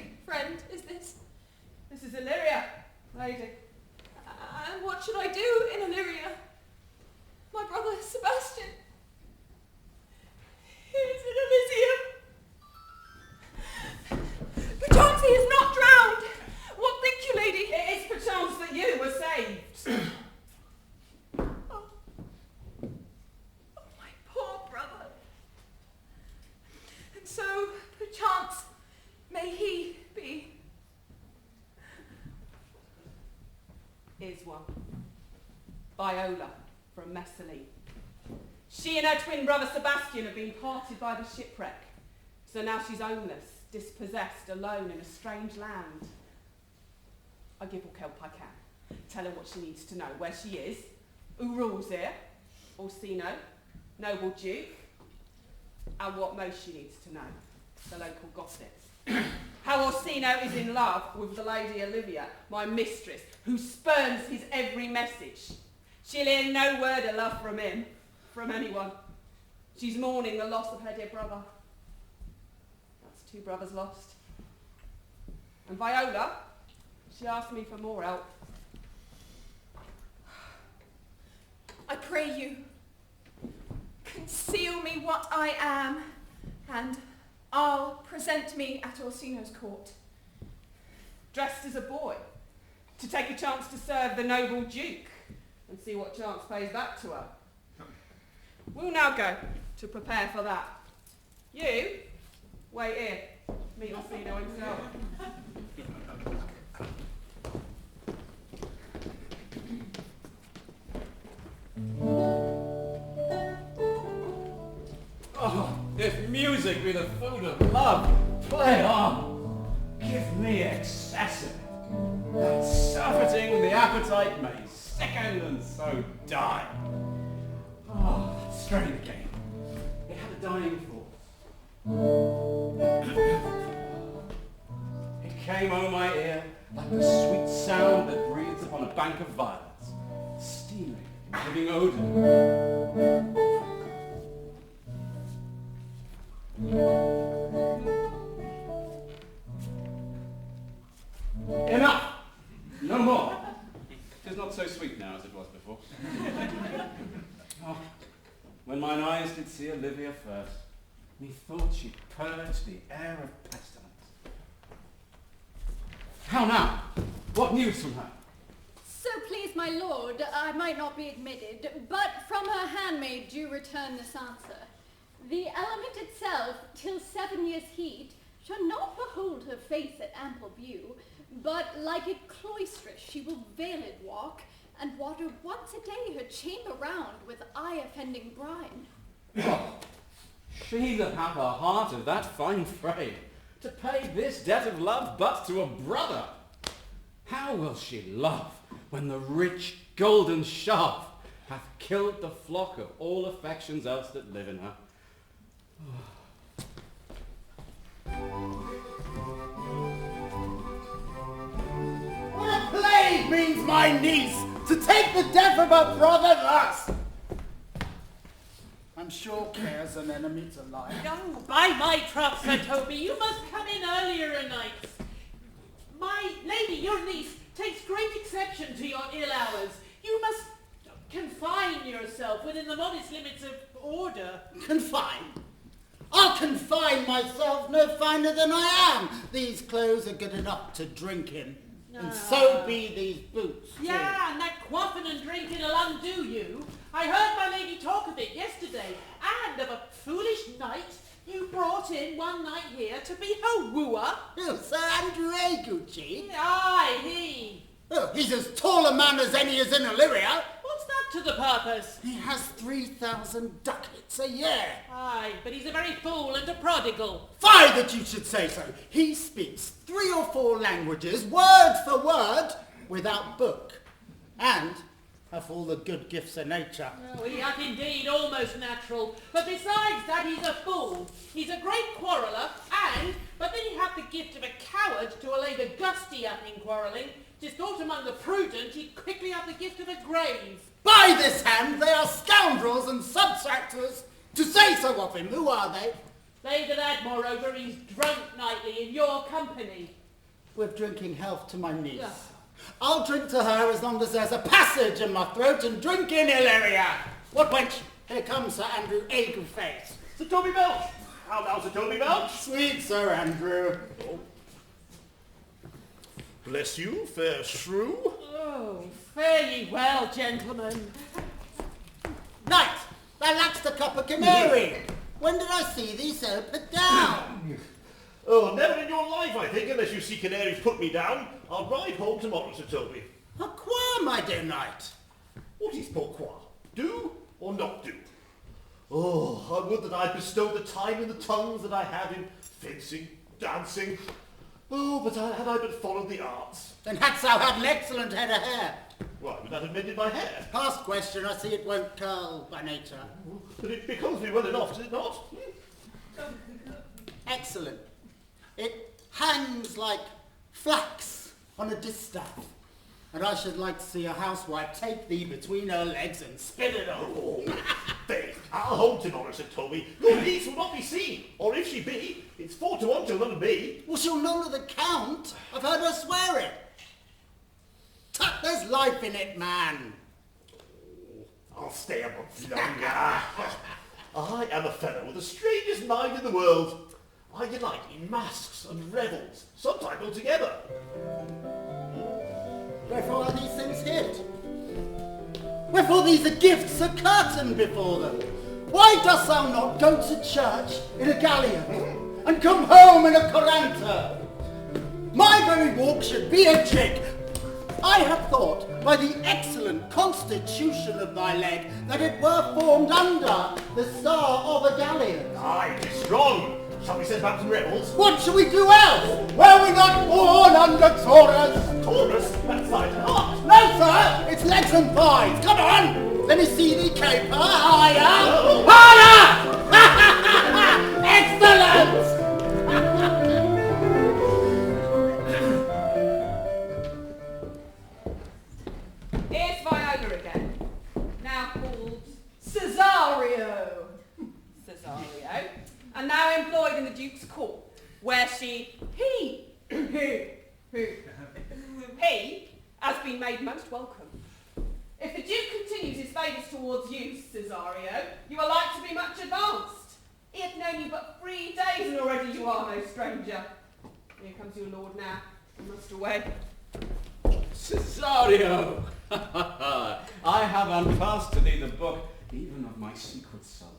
country, friend, is this? This is Illyria, lady. And what should I do in Illyria? My brother Sebastian. He is in Elysium. Perchance he is not drowned. What think you, lady? It is perchance that you were saved. Oh, my poor brother. And so, perchance, may he be. Is one. Viola from Messaline. She and her twin brother Sebastian have been parted by the shipwreck. So now she's homeless, dispossessed, alone in a strange land. I give what help I can. Tell her what she needs to know, where she is, who rules here, Orsino, noble duke, and what most she needs to know, the local gossips. How Orsino is in love with the lady Olivia, my mistress, who spurns his every message. She'll hear no word of love from him, from anyone. She's mourning the loss of her dear brother. That's 2 brothers lost. And Viola, she asked me for more help. I pray you, conceal me what I am, and I'll present me at Orsino's court. Dressed as a boy, to take a chance to serve the noble duke, and see what chance pays back to her. We'll now go to prepare for that. You, wait here, meet Orsino himself. Oh, if music be the food of love, play on. Give me excess of it, that surfeiting the appetite may sicken and so die. Oh, strain again. It had a dying thought. It came on my ear like the sweet sound that breathes upon a bank of violets, stealing in living odour. Enough! No more. It is not so sweet now as it was before. Oh, when mine eyes did see Olivia first, methought she purged the air of pestilence. How now? What news from her? So please my lord, I might not be admitted, but from her handmaid do return this answer. The element itself, till 7 years' heat, shall not behold her face at ample view, but like a cloistress she will veiled walk, and water once a day her chamber round with eye-offending brine. Oh, she that hath a heart of that fine frame, to pay this debt of love but to a brother. How will she love when the rich golden shaft hath killed the flock of all affections else that live in her? What a plague means my niece to take the death of her brother thus? I'm sure care's an enemy to life. Oh, by my troth, Sir Toby, you must come in earlier a night. My lady, your niece, takes great exception to your ill hours. You must confine yourself within the modest limits of order. Confine? I'll confine myself no finer than I am. These clothes are good enough to drink in. And so be these boots, too. Yeah, and that quaffing and drinking will undo you. I heard my lady talk of it yesterday, and of a foolish knight you brought in one night here to be her wooer. Oh, Sir Andrew Aguchi? Aye, he. Oh, he's as tall a man as any is in Illyria. What's that to the purpose? He has 3,000 ducats a year. Aye, but he's a very fool and a prodigal. Fie that you should say so. He speaks 3 or 4 languages, word for word, without book, and hath all the good gifts of nature. Oh, he hath indeed almost natural, but besides that he's a fool. He's a great quarreller, but then he hath the gift of a coward to allay the gusty up in quarrelling. 'Tis thought among the prudent he'd quickly have the gift of a grave. By this hand they are scoundrels and subtractors. To say so of him, who are they? Later that, moreover, he's drunk nightly in your company. With drinking health to my niece. Yeah. I'll drink to her as long as there's a passage in my throat and drink in Illyria. What wench? Here comes Sir Andrew Agerface. Sir Toby Belch! How now, Sir Toby Belch? Sweet Sir Andrew. Bless you, fair shrew. Oh, fare ye well, gentlemen. Knight, thou lackst a cup of canary. When did I see thee so put down? Oh, never in your life, I think, unless you see canaries put me down. I'll ride home tomorrow, Sir Toby. Pourquoi, my dear knight? What is pourquoi? Do or not do? Oh, I would that I'd bestowed the time and the tongues that I have in fencing, dancing. Oh, but had I but followed the arts. Then hadst thou had an excellent head of hair. Why, would that have mended my hair? Past question, I see it won't curl by nature. But it becomes me well enough, does it not? Excellent. It hangs like flax on a distaff. And I should like to see a housewife take thee between her legs and spin it over. Oh, faith, I'll home tomorrow, Sir Toby. Your niece will not be seen, or if she be, it's 4-1 to none of me. Well, she'll know the count. I've heard her swear it. Tut, there's life in it, man. I'll stay a month longer. I am a fellow with the strangest mind in the world. I delight in masks and revels, sometimes altogether. Wherefore are these things hid? Wherefore these are gifts a curtain before them? Why dost thou not go to church in a galleon and come home in a coranter? My very walk should be a jig. I have thought, by the excellent constitution of thy leg, that it were formed under the star of a galleon. Aye, it is strong. Shall we send back some rebels? What shall we do else? Were we not born under Taurus? Taurus? That's like heart. No, sir! It's legs and thighs! Come on! Let me see thee caper higher! Higher! Excellent! Here's Viola again, now called Cesario. Cesario, and now employed in the Duke's court, where he has been made most welcome. If the Duke continues his favours towards you, Cesario, you are like to be much advanced. He hath known you but 3 days, and already you are no stranger. Here comes your lord now. You must away. Cesario! I have unclasped to thee the book, even of my secret soul.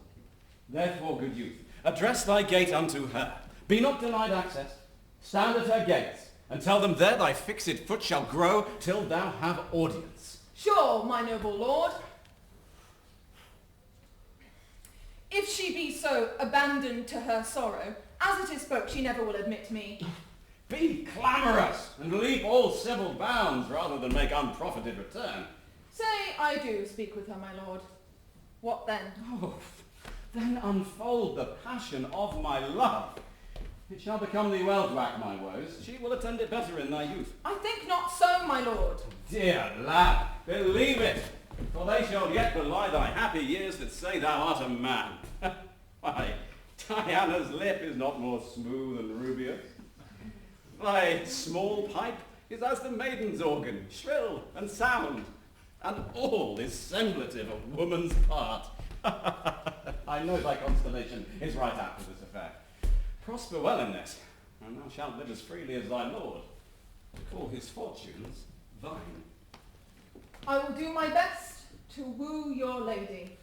Therefore, good youth, address thy gate unto her. Be not denied access. Stand at her gates, and tell them there thy fixed foot shall grow till thou have audience. Sure, my noble lord. If she be so abandoned to her sorrow, as it is spoke, she never will admit me. Be clamorous, and leap all civil bounds, rather than make unprofited return. Say I do speak with her, my lord. What then? Oh, then unfold the passion of my love. It shall become thee well to act my woes. She will attend it better in thy youth. I think not so, my lord. Dear lad, believe it, for they shall yet belie thy happy years that say thou art a man. Why, Diana's lip is not more smooth and rubious. Thy small pipe is as the maiden's organ, shrill and sound, and all is semblative of woman's part. I know thy constellation is right apt for this affair. Prosper well in this, and thou shalt live as freely as thy lord, to call his fortunes thine. I will do my best to woo your lady.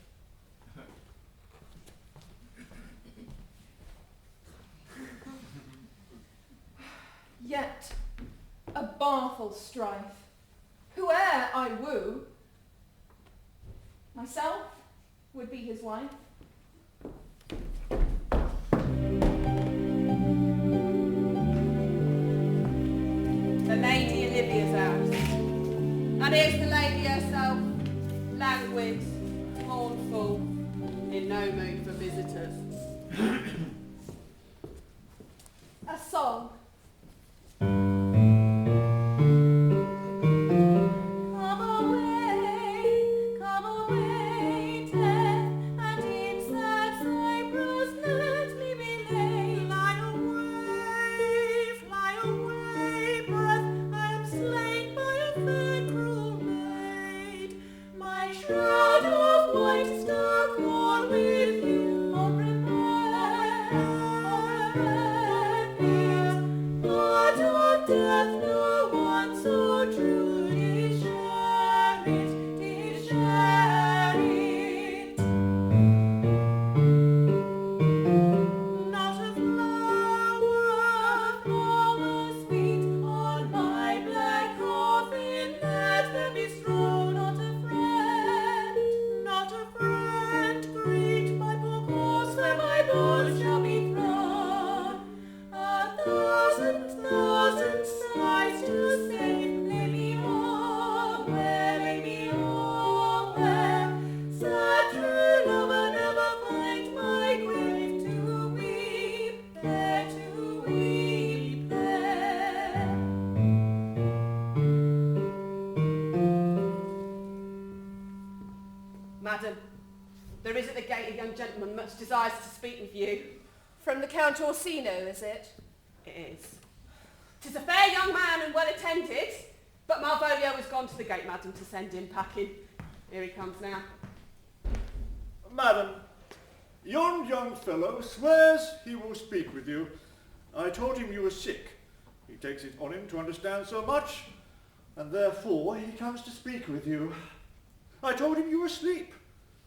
Yet a barful strife, whoe'er I woo, myself would be his wife. The Lady Olivia's house. And here's the lady herself, languid, mournful, in no mood for visitors. A song. Come away, death, and in sad Cyprus let me be doth no one so truly share it, share it. Not a flower sweet on my black coffin, let them be strewn. Not a friend, greet my poor corpse where my bones shall be thrown. A thousand sighs to say, lay me where, lay me where. Sad true lover, never find my grave to weep there, to weep there. Madam, there is at the gate a young gentleman much desires to speak with you. From the Count Orsino, is it? It is. 'Tis a fair young man and well attended, but Malvolio has gone to the gate, madam, to send him packing. Here he comes now. Madam, yon young fellow swears he will speak with you. I told him you were sick. He takes it on him to understand so much, and therefore he comes to speak with you. I told him you were asleep.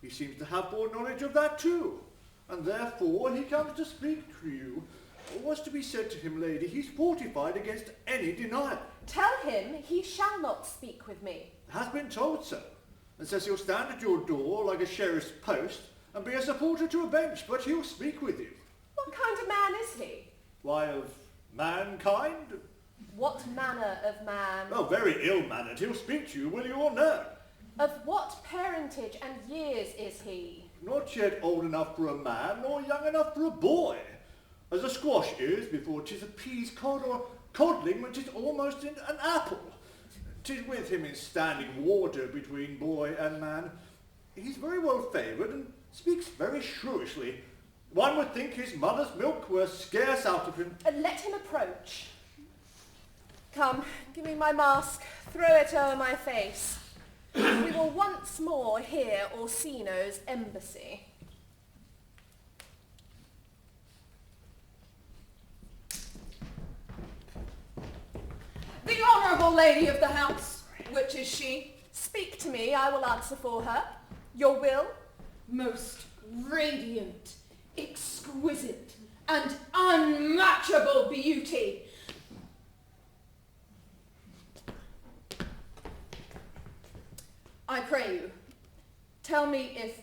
He seems to have more knowledge of that too, and therefore he comes to speak to you. What's to be said to him, lady? He's fortified against any denial. Tell him he shall not speak with me. Has been told so, and says he'll stand at your door like a sheriff's post and be a supporter to a bench, but he'll speak with you. What kind of man is he? Why, of mankind? What manner of man? Oh, very ill-mannered. He'll speak to you, will you or no? Of what parentage and years is he? Not yet old enough for a man, nor young enough for a boy, as a squash is before 'tis a pease cod, or codling when 'tis almost in an apple. 'Tis with him in standing water between boy and man. He's very well favoured and speaks very shrewishly. One would think his mother's milk were scarce out of him. Let him approach. Come, give me my mask. Throw it over my face. We will once more hear Orsino's embassy. The honourable lady of the house, which is she? Speak to me, I will answer for her. Your will? Most radiant, exquisite, and unmatchable beauty. I pray you, tell me if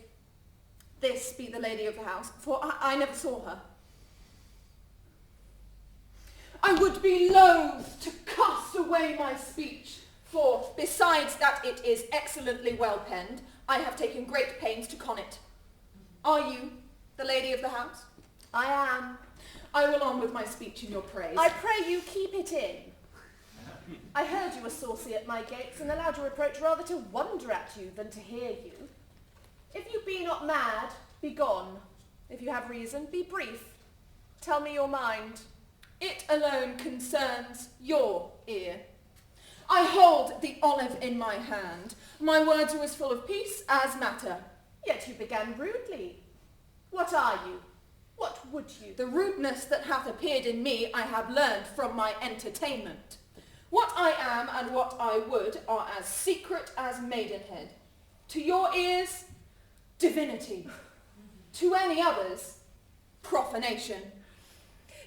this be the lady of the house, for I never saw her. I would be loath to cast away my speech, for besides that it is excellently well penned, I have taken great pains to con it. Are you the lady of the house? I am. I will on with my speech in your praise. I pray you keep it in. I heard you were saucy at my gates, and allowed your reproach rather to wonder at you than to hear you. If you be not mad, be gone. If you have reason, be brief. Tell me your mind. It alone concerns your ear. I hold the olive in my hand. My words are as full of peace as matter. Yet you began rudely. What are you? What would you? The rudeness that hath appeared in me I have learned from my entertainment. What I am and what I would are as secret as maidenhead. To your ears, divinity. To any others, profanation.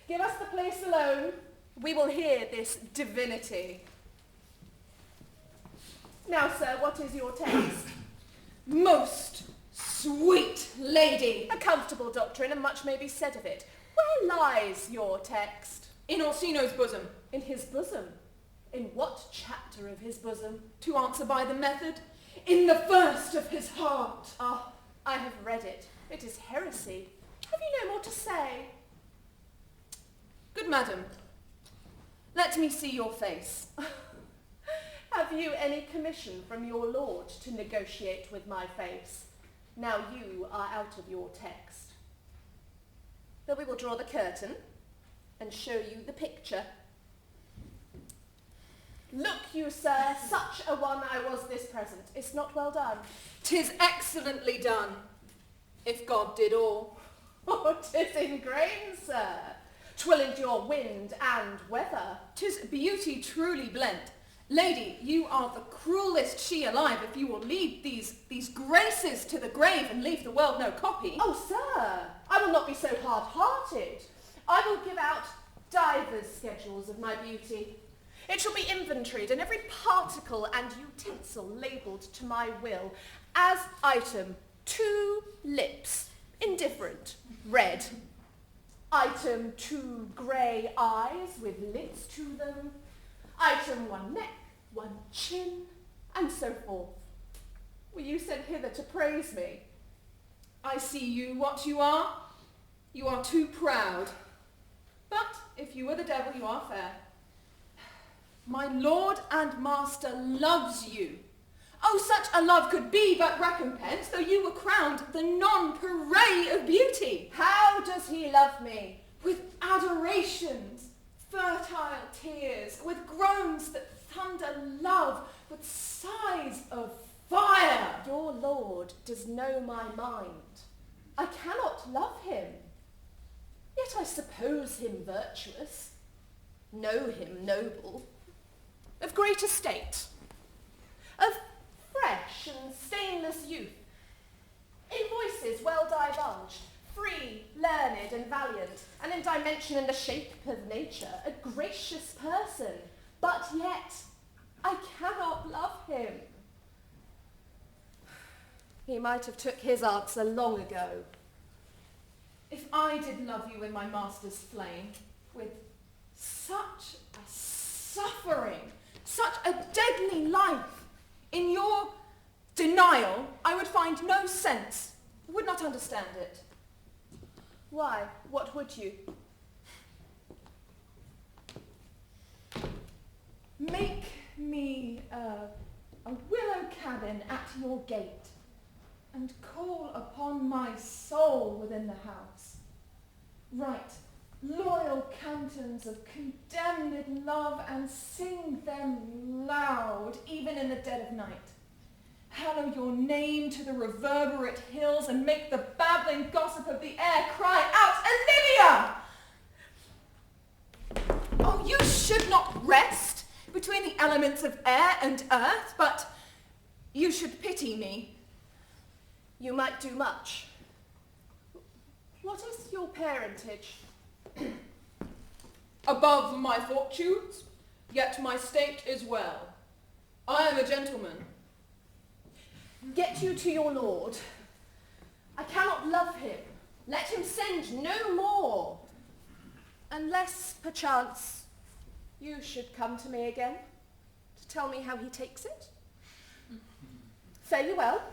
Give us the place alone. We will hear this divinity. Now, sir, what is your text? Most sweet lady. A comfortable doctrine, and much may be said of it. Where lies your text? In Orsino's bosom. In his bosom? In what chapter of his bosom? To answer by the method, in the first of his heart. Ah, I have read it. It is heresy. Have you no more to say? Good madam, let me see your face. Have you any commission from your lord to negotiate with my face? Now you are out of your text. Then we will draw the curtain and show you the picture. Look you, sir, such a one I was this present. It's not well done. 'Tis excellently done, if God did all. Oh, 'tis in grain, sir. 'Twill endure wind and weather. 'Tis beauty truly blent. Lady, you are the cruelest she alive if you will lead these graces to the grave and leave the world no copy. Oh, sir, I will not be so hard-hearted. I will give out divers schedules of my beauty. It shall be inventoried and every particle and utensil labelled to my will as item 2 lips, indifferent, red. Item 2 grey eyes with lids to them. Item 1 neck, 1 chin, and so forth. Were you sent hither to praise me? I see you what you are. You are too proud. But if you were the devil, you are fair. My lord and master loves you. Oh, such a love could be but recompense, though you were crowned the nonpareil of beauty. How does he love me? With adorations, fertile tears, with groans that thunder love, with sighs of fire. Your lord does know my mind. I cannot love him. Yet I suppose him virtuous, know him noble, of great estate, of fresh and stainless youth, in voices well divulged, free, learned and valiant, and in dimension and the shape of nature, a gracious person, but yet I cannot love him. He might have took his answer long ago. If I did love you in my master's flame, with such a suffering, such a deadly life, in your denial, I would find no sense, would not understand it. Why? What would you? Make me a willow cabin at your gate, and call upon my soul within the house. Write loyal cantons of condemned love, and sing them loud, even in the dead of night. Hallow your name to the reverberate hills, and make the babbling gossip of the air cry out, Olivia! Oh, you should not rest between the elements of air and earth, but you should pity me. You might do much. What is your parentage? Above my fortunes, yet my state is well. I am a gentleman. Get you to your lord. I cannot love him. Let him send no more. Unless, perchance, you should come to me again to tell me how he takes it. Fare you well.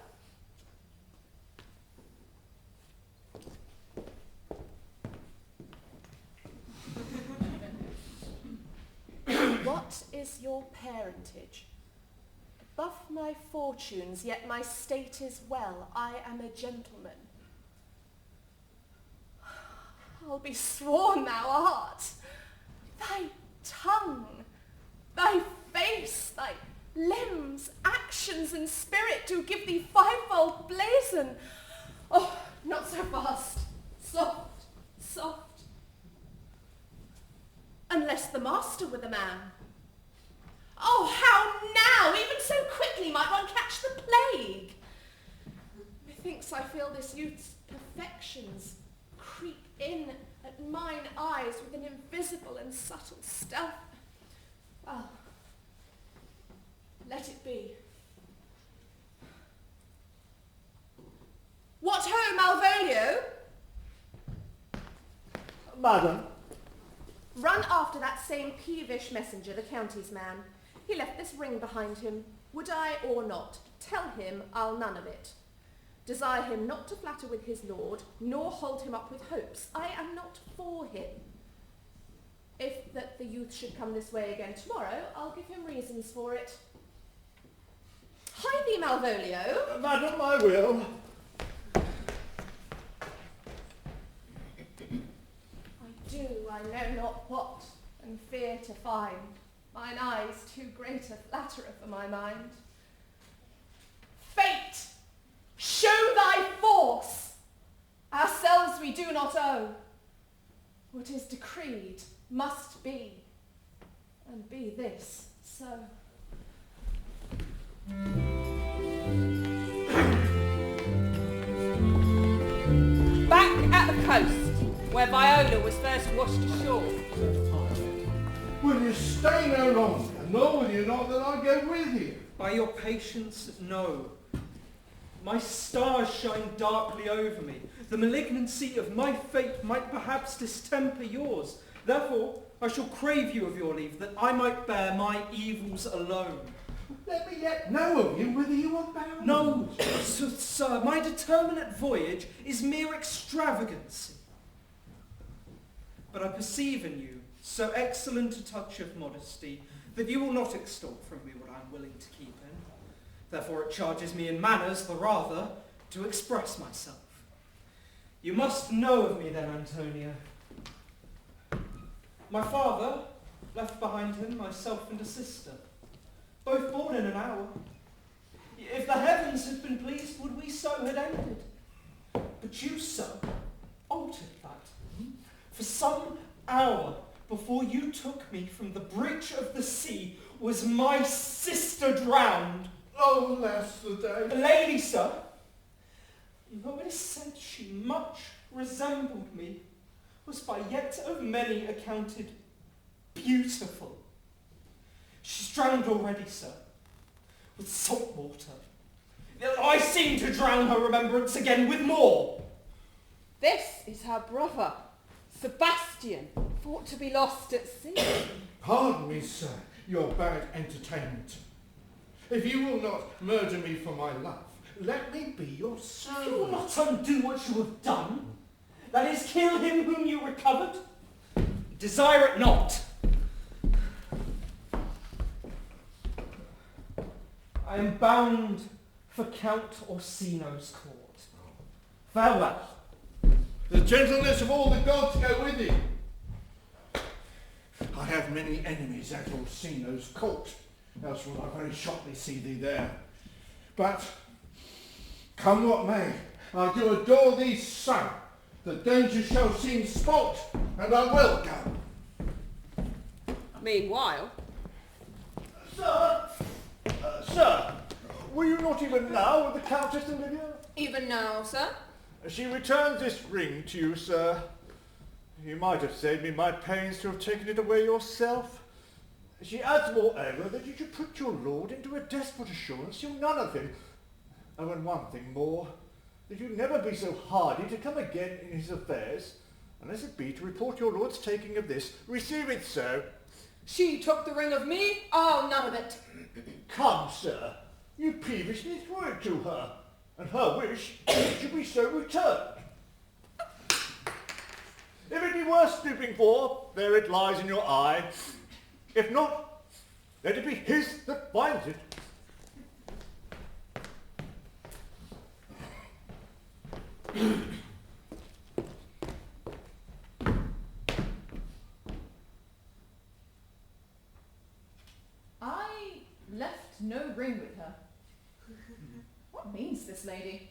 What is your parentage? Above my fortunes, yet my state is well. I am a gentleman. I'll be sworn thou art. Thy tongue, thy face, thy limbs, actions, and spirit do give thee fivefold blazon. Oh, not so fast. Soft, soft. Unless the master were the man. Oh, how now? Even so quickly might one catch the plague. Methinks I feel this youth's perfections creep in at mine eyes with an invisible and subtle stealth. Well, let it be. What ho, Malvolio? Madam. Run after that same peevish messenger, the county's man. He left this ring behind him. Would I or not, tell him I'll none of it. Desire him not to flatter with his lord, nor hold him up with hopes. I am not for him. If that the youth should come this way again tomorrow, I'll give him reasons for it. Hie thee, Malvolio. Madam, I will. I know not what, and fear to find. Mine eyes too great a flatterer for my mind. Fate, show thy force! Ourselves we do not owe. What is decreed must be, and be this so. Back at the coast, where Viola was first washed ashore. Will you stay no longer, nor will you not that I go with you? By your patience, no. My stars shine darkly over me. The malignancy of my fate might perhaps distemper yours. Therefore, I shall crave you of your leave, that I might bear my evils alone. Let me yet know of you whether you are bound. No, sir, my determinate voyage is mere extravagancy. But I perceive in you so excellent a touch of modesty that you will not extort from me what I am willing to keep in. Therefore it charges me in manners the rather to express myself. You must know of me then, Antonia. My father left behind him myself and a sister, both born in an hour. If the heavens had been pleased, would we so had ended? But you, sir, altered that. For some hour before you took me from the breach of the sea was my sister drowned. Oh, bless the day. A lady, sir, though it is said she much resembled me, was by yet of many accounted beautiful. She's drowned already, sir, with salt water. I seem to drown her remembrance again with more. This is her brother, Sebastian, thought to be lost at sea. Pardon me, sir, your bad entertainment. If you will not murder me for my love, let me be your servant. You will not undo what you have done. That is, kill him whom you recovered. Desire it not. I am bound for Count Orsino's court. Farewell. The gentleness of all the gods go with you. I have many enemies at Orsino's court, else will I very shortly see thee there. But, come what may, I do adore thee so. The danger shall seem sport, and I will go. Meanwhile, Sir, were you not even now with the Countess Olivia? Even now, sir? She returns this ring to you, sir. You might have saved me my pains to have taken it away yourself. She adds, moreover, that you should put your lord into a desperate assurance you'll none of him. Oh, and one thing more, that you never be so hardy to come again in his affairs, unless it be to report your lord's taking of this. Receive it so. She took the ring of me? Oh, none of it. Come, sir, you peevishly threw it to her, and her wish should be so returned. If it be worth stooping for, there it lies in your eye. If not, let it be his that finds it. I left no ring with her. What means this lady?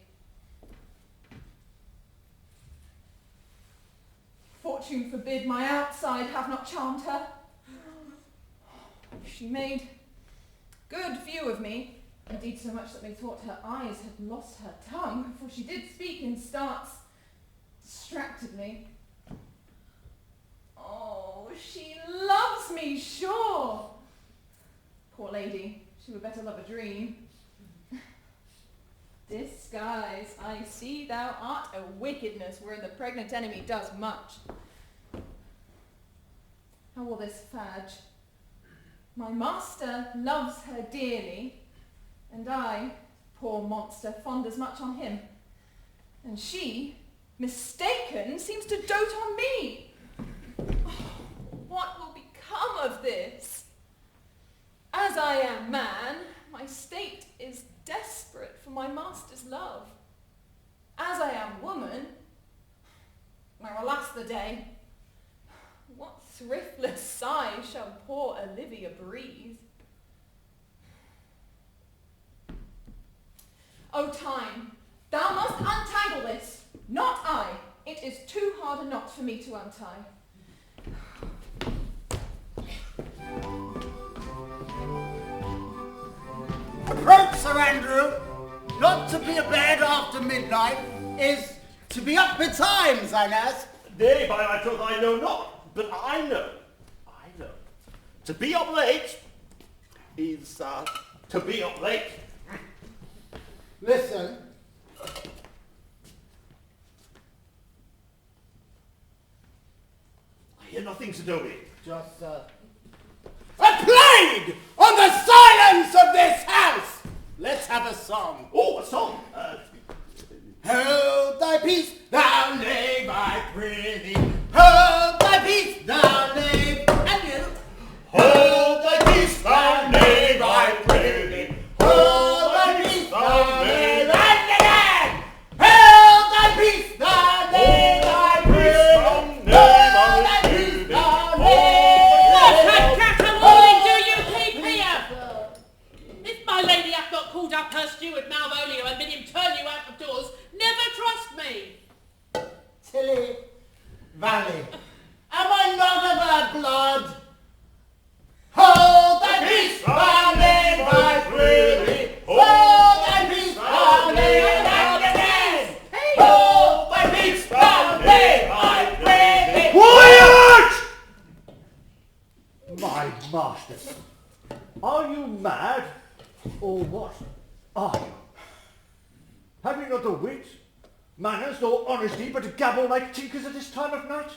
Fortune forbid my outside have not charmed her. She made good view of me, indeed so much that they thought her eyes had lost her tongue, for she did speak in starts distractedly. Oh, she loves me, sure. Poor lady, she would better love a dream. Disguise, I see thou art a wickedness wherein the pregnant enemy does much. How will this fadge? My master loves her dearly, and I, poor monster, fond as much on him. And she, mistaken, seems to dote on me. Oh, what will become of this? As I am man, my state is desperate for my master's love. As I am woman, well, alas the day, what thriftless sigh shall poor Olivia breathe? O time, thou must untangle this, not I. It is too hard a knot for me to untie. Sir Andrew. Not to be abed after midnight is to be up betimes, I guess. Nay, by my troth, I know not, but I know. To be up late is, to be up late. Listen. I hear nothing, Sir Toby. Just, a plague on the silence of this house! Let's have a song. Oh, a song. Hold thy peace, thou knave, I prithee. Hold thy peace, thou knave. And you. Hold thy peace, thou knave, I prithee. Hold thy peace, thou knave. And again. Hold thy peace, thou knave, I prithee. Hold thy peace, thou knave. What a caterwauling do you keep here? If my lady hath not called up her steward Malvolio and bid him turn you out of doors, never trust me. Tilly Valley, am I not of her blood? Hold thy peace, thou knave, I prithee. Hold thy peace, thou knave, and again. Hold thy peace, thou knave, I prithee. Quiet! My masters, are you mad, or what are you? Have you not the wit, manners, nor honesty, but to gabble like tinkers at this time of night?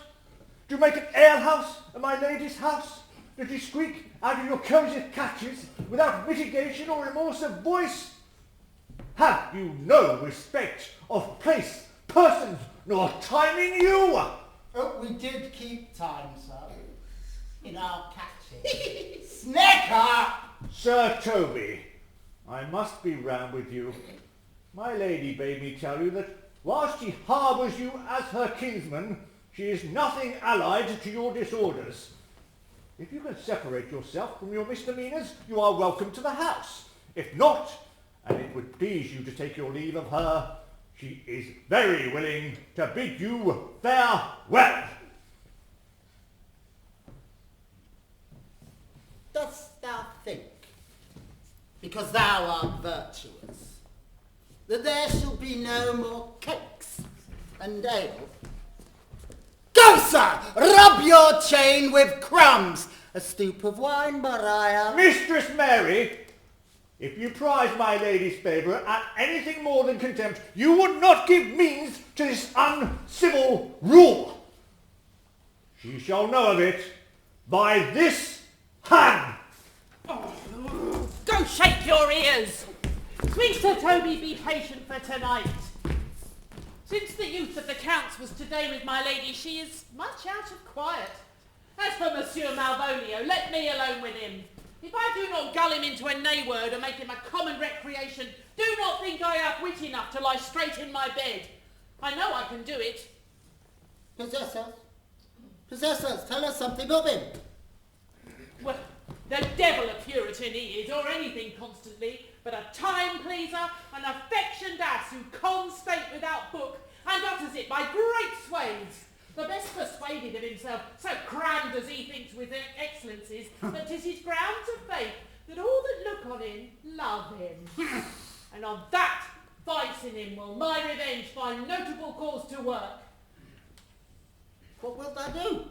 Do you make an alehouse of my lady's house? Did you squeak out of your cosy catches without mitigation or remorse of voice? Have you no respect of place, persons, nor time in you? Oh, we did keep time, sir, in our catches. Snack up! Sir Toby, I must be round with you. My lady bade me tell you that whilst she harbours you as her kinsman, she is nothing allied to your disorders. If you can separate yourself from your misdemeanours, you are welcome to the house. If not, and it would please you to take your leave of her, she is very willing to bid you farewell. Dost thou think, because thou art virtuous, that there shall be no more cakes and ale? Go, sir! Rub your chain with crumbs! A stoop of wine, Maria. Mistress Mary, if you prize my lady's favour at anything more than contempt, you would not give means to this uncivil rule. She shall know of it by this hand. Go shake your ears. Sweet Sir Toby, be patient for tonight. Since the youth of the Count's was today with my lady, she is much out of quiet. As for Monsieur Malvolio, let me alone with him. If I do not gull him into a nay word and make him a common recreation, do not think I have wit enough to lie straight in my bed. I know I can do it. Possess us, tell us something of him. Well, the devil a Puritan he is, or anything constantly, but a time pleaser, an affectioned ass who cons state without book, and utters it by great swathes. The best persuaded of himself, so crammed as he thinks with excellencies, that 'tis his grounds of faith that all that look on him love him. And on that vice in him will my revenge find notable cause to work. What wilt thou do?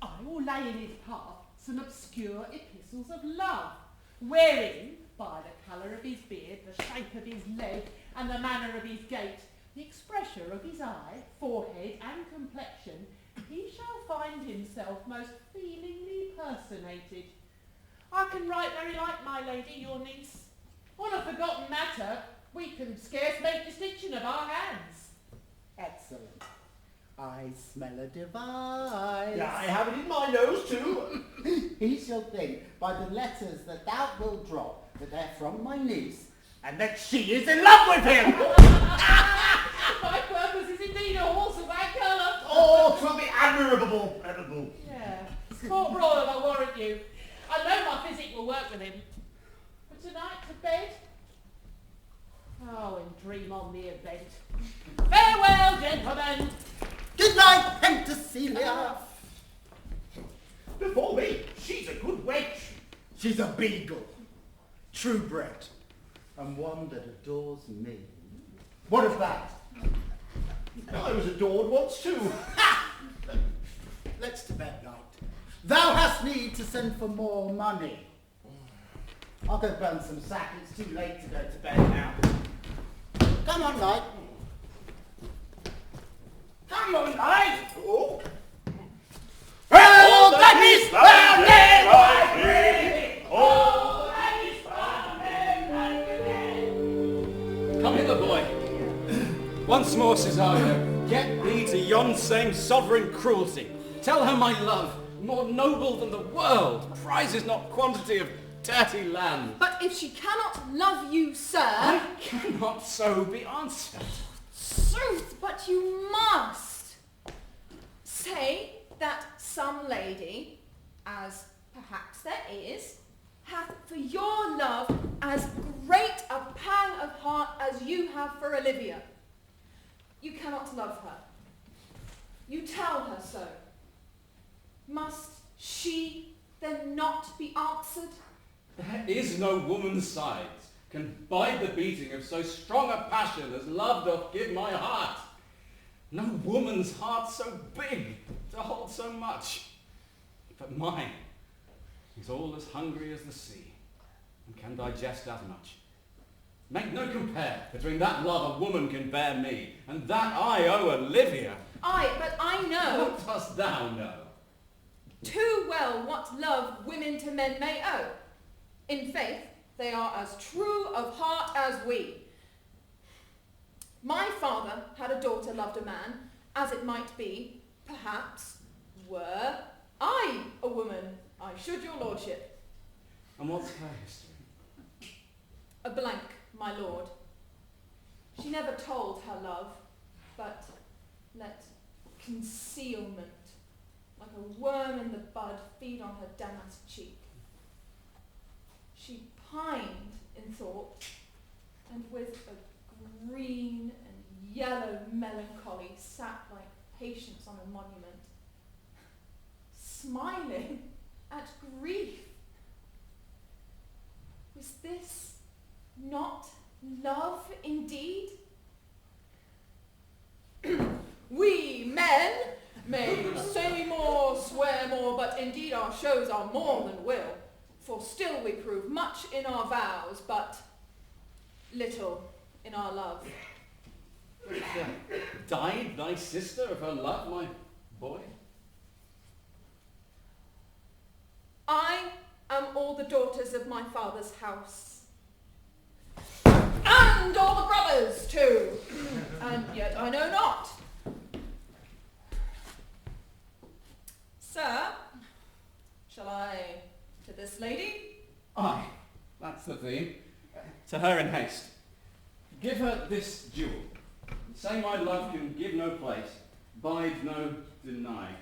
I will lay in his path some obscure epistles of love, wherein, by the colour of his beard, the shape of his leg, and the manner of his gait, the expression of his eye, forehead, and complexion, he shall find himself most feelingly personated. I can write very like my lady, your niece. On a forgotten matter, we can scarce make distinction of our hands. Excellent. I smell a device. Yeah, I have it in my nose too. He shall think by the letters that thou wilt drop that they're from my niece, and that she is in love with him. My purpose is indeed a horse of that colour. Oh, 'twill be admirable. Yeah, sport royal, I warrant you. I know my physic will work with him. But tonight to bed? Oh, and dream on the event. Farewell, gentlemen. Good night, Penthesilea. Before me, she's a good wench. She's a beagle, true bred, and one that adores me. What of that? I was adored once too. Let's to bed, Knight. Thou hast need to send for more money. I'll go burn some sack. It's too late to go to bed now. Come on, Knight. Come on, Knight. Oh. Well, that is found in my Oh, come hither, boy. Once more, Cesario, get thee to yon same sovereign cruelty. Tell her my love, more noble than the world, prizes not quantity of dirty land. But if she cannot love you, sir... I cannot so be answered. Sooth, but you must. Say that some lady, as perhaps there is, hath for your love as great a pang of heart as you have for Olivia. You cannot love her. You tell her so. Must she then not be answered? There is no woman's sides can bide the beating of so strong a passion as love doth give my heart. No woman's heart so big to hold so much, but mine is all as hungry as the sea, and can digest as much. Make no compare between that love a woman can bear me, and that I owe Olivia. Aye, but I know What dost thou know? too well what love women to men may owe. In faith, they are as true of heart as we. My father had a daughter loved a man, as it might be, perhaps, were I a woman, I should your lordship. And what's her history? A blank, my lord. She never told her love, but let concealment, like a worm in the bud, feed on her damask cheek. She pined in thought, and with a green and yellow melancholy sat like patience on a monument, smiling at grief. Was this not love indeed? We men may say more, swear more, but indeed our shows are more than will. For still we prove much in our vows, but little in our love. Died thy sister of her love, my boy? I am all the daughters of my father's house. And all the brothers too. And yet I know not. Sir, shall I to this lady? Aye, that's the theme. To her in haste. Give her this jewel. Say my love can give no place, bide no deny.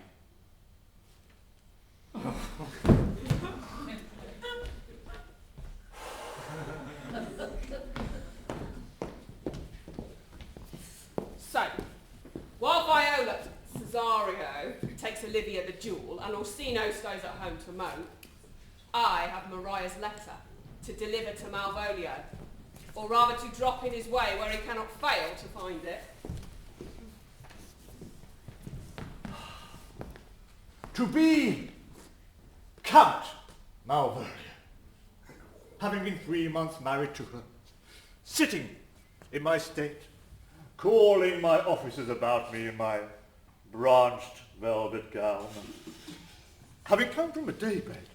So, while Viola, Cesario, takes Olivia the jewel and Orsino stays at home to moan, I have Mariah's letter to deliver to Malvolio, or rather to drop in his way where he cannot fail to find it. To be Count Malvolio, having been 3 months married to her, sitting in my state, calling my officers about me in my branched velvet gown, having come from a daybed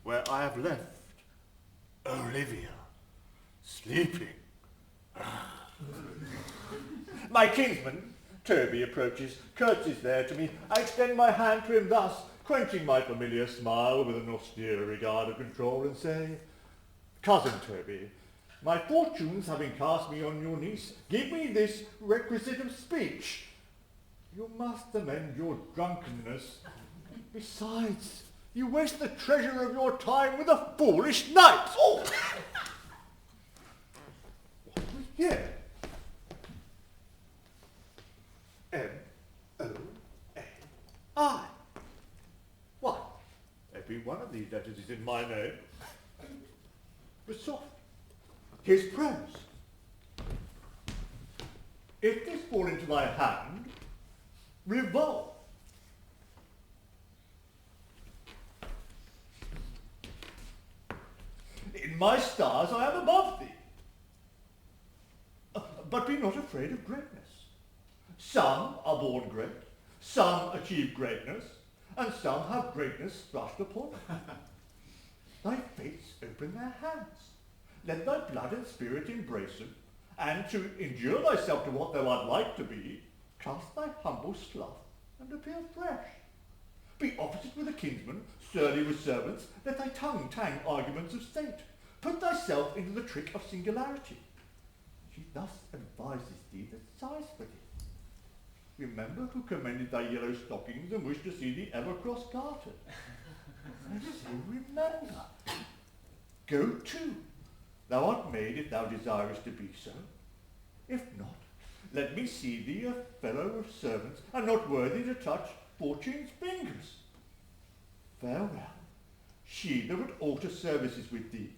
where I have left Olivia sleeping. My kinsman, Toby, approaches, curtsies there to me. I extend my hand to him thus, quenching my familiar smile with an austere regard of control, and say, Cousin Toby, my fortunes having cast me on your niece, give me this requisite of speech. You must amend your drunkenness. Besides, you waste the treasure of your time with a foolish knight. Oh! What do we hear? M-O-A-I. Why, every one of these letters is in my name. the soft, his praise. If this fall into my hand, revolve. In my stars I am above thee. But be not afraid of greatness. Some are born great, some achieve greatness, and some have greatness thrust upon them. Thy fates open their hands. Let thy blood and spirit embrace them, and to endure thyself to what thou art like to be, cast thy humble slough and appear fresh. Be opposite with a kinsman, surly with servants, let thy tongue tang arguments of state. Put thyself into the trick of singularity. She thus advises thee that sighs for thee. Remember who commended thy yellow stockings and wished to see thee ever cross-gartered. And so remember. Go to. Thou art made if thou desirest to be so. If not, let me see thee a fellow of servants, and not worthy to touch fortune's fingers. Farewell, she that would alter services with thee,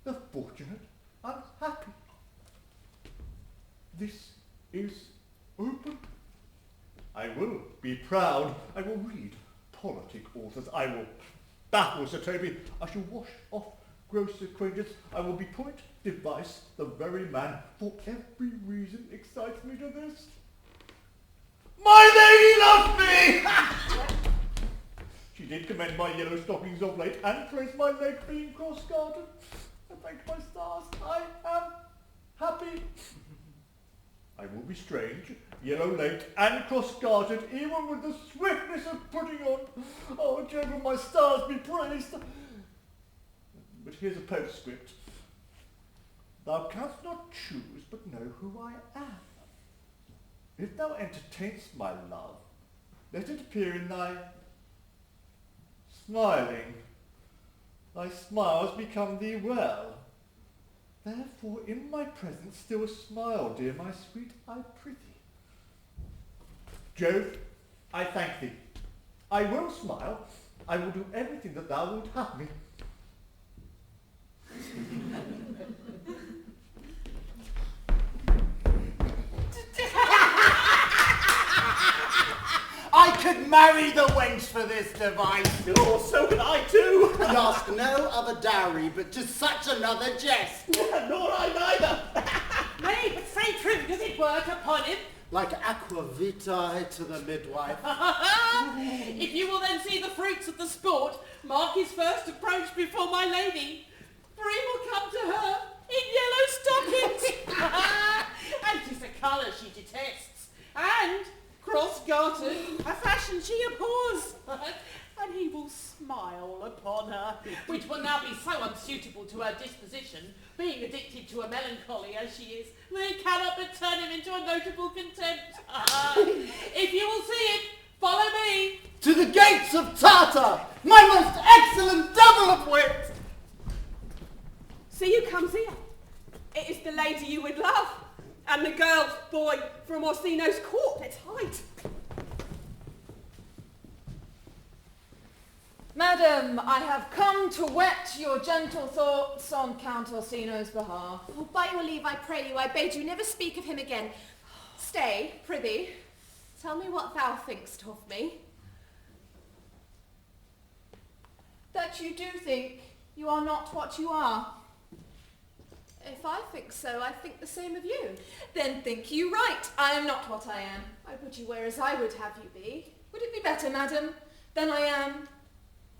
the fortunate unhappy. This is open. I will be proud. I will read politic authors. I will baffle Sir Toby. I shall wash off gross acquaintance. I will be point device, the very man for every reason excites me to this. My lady loves me! She did commend my yellow stockings of late, and praise my leg being cross-gartered. I thank my stars, I am happy. I will be strange, yellow-legged, and cross-gartered, even with the swiftness of putting on. Oh, Jove, my stars be praised. But here's a postscript. Thou canst not choose but know who I am. If thou entertainst my love, let it appear in thy smiling. Thy smiles become thee well. Therefore in my presence still smile, dear my sweet, I prithee. Jove, I thank thee. I will smile. I will do everything that thou wilt have me. I could marry the wench for this device. Oh, so could I too. And ask no other dowry but to such another jest. Nor I neither. Nay, but say true, does it work upon him? Like aqua vitae to the midwife. If you will then see the fruits of the sport, mark his first approach before my lady, for he will come to her in yellow stockings. And 'tis a colour she detests, and cross-gartered, a fashion she abhors. And he will smile upon her, which will now be so unsuitable to her disposition, being addicted to a melancholy as she is, that it cannot but turn him into a notable contempt. If you will see it, follow me. To the gates of Tartar, my most excellent double of wit. See who comes here. It is the lady you would love, and the girl, boy, from Orsino's court. Let's hide. Madam, I have come to whet your gentle thoughts on Count Orsino's behalf. Oh, by your leave, I pray you, I bade you never speak of him again. Stay, prithee. Tell me what thou thinkst of me. That you do think you are not what you are. If I think so, I think the same of you. Then think you right. I am not what I am. Why would you wear as I would have you be? Would it be better, madam, than I am?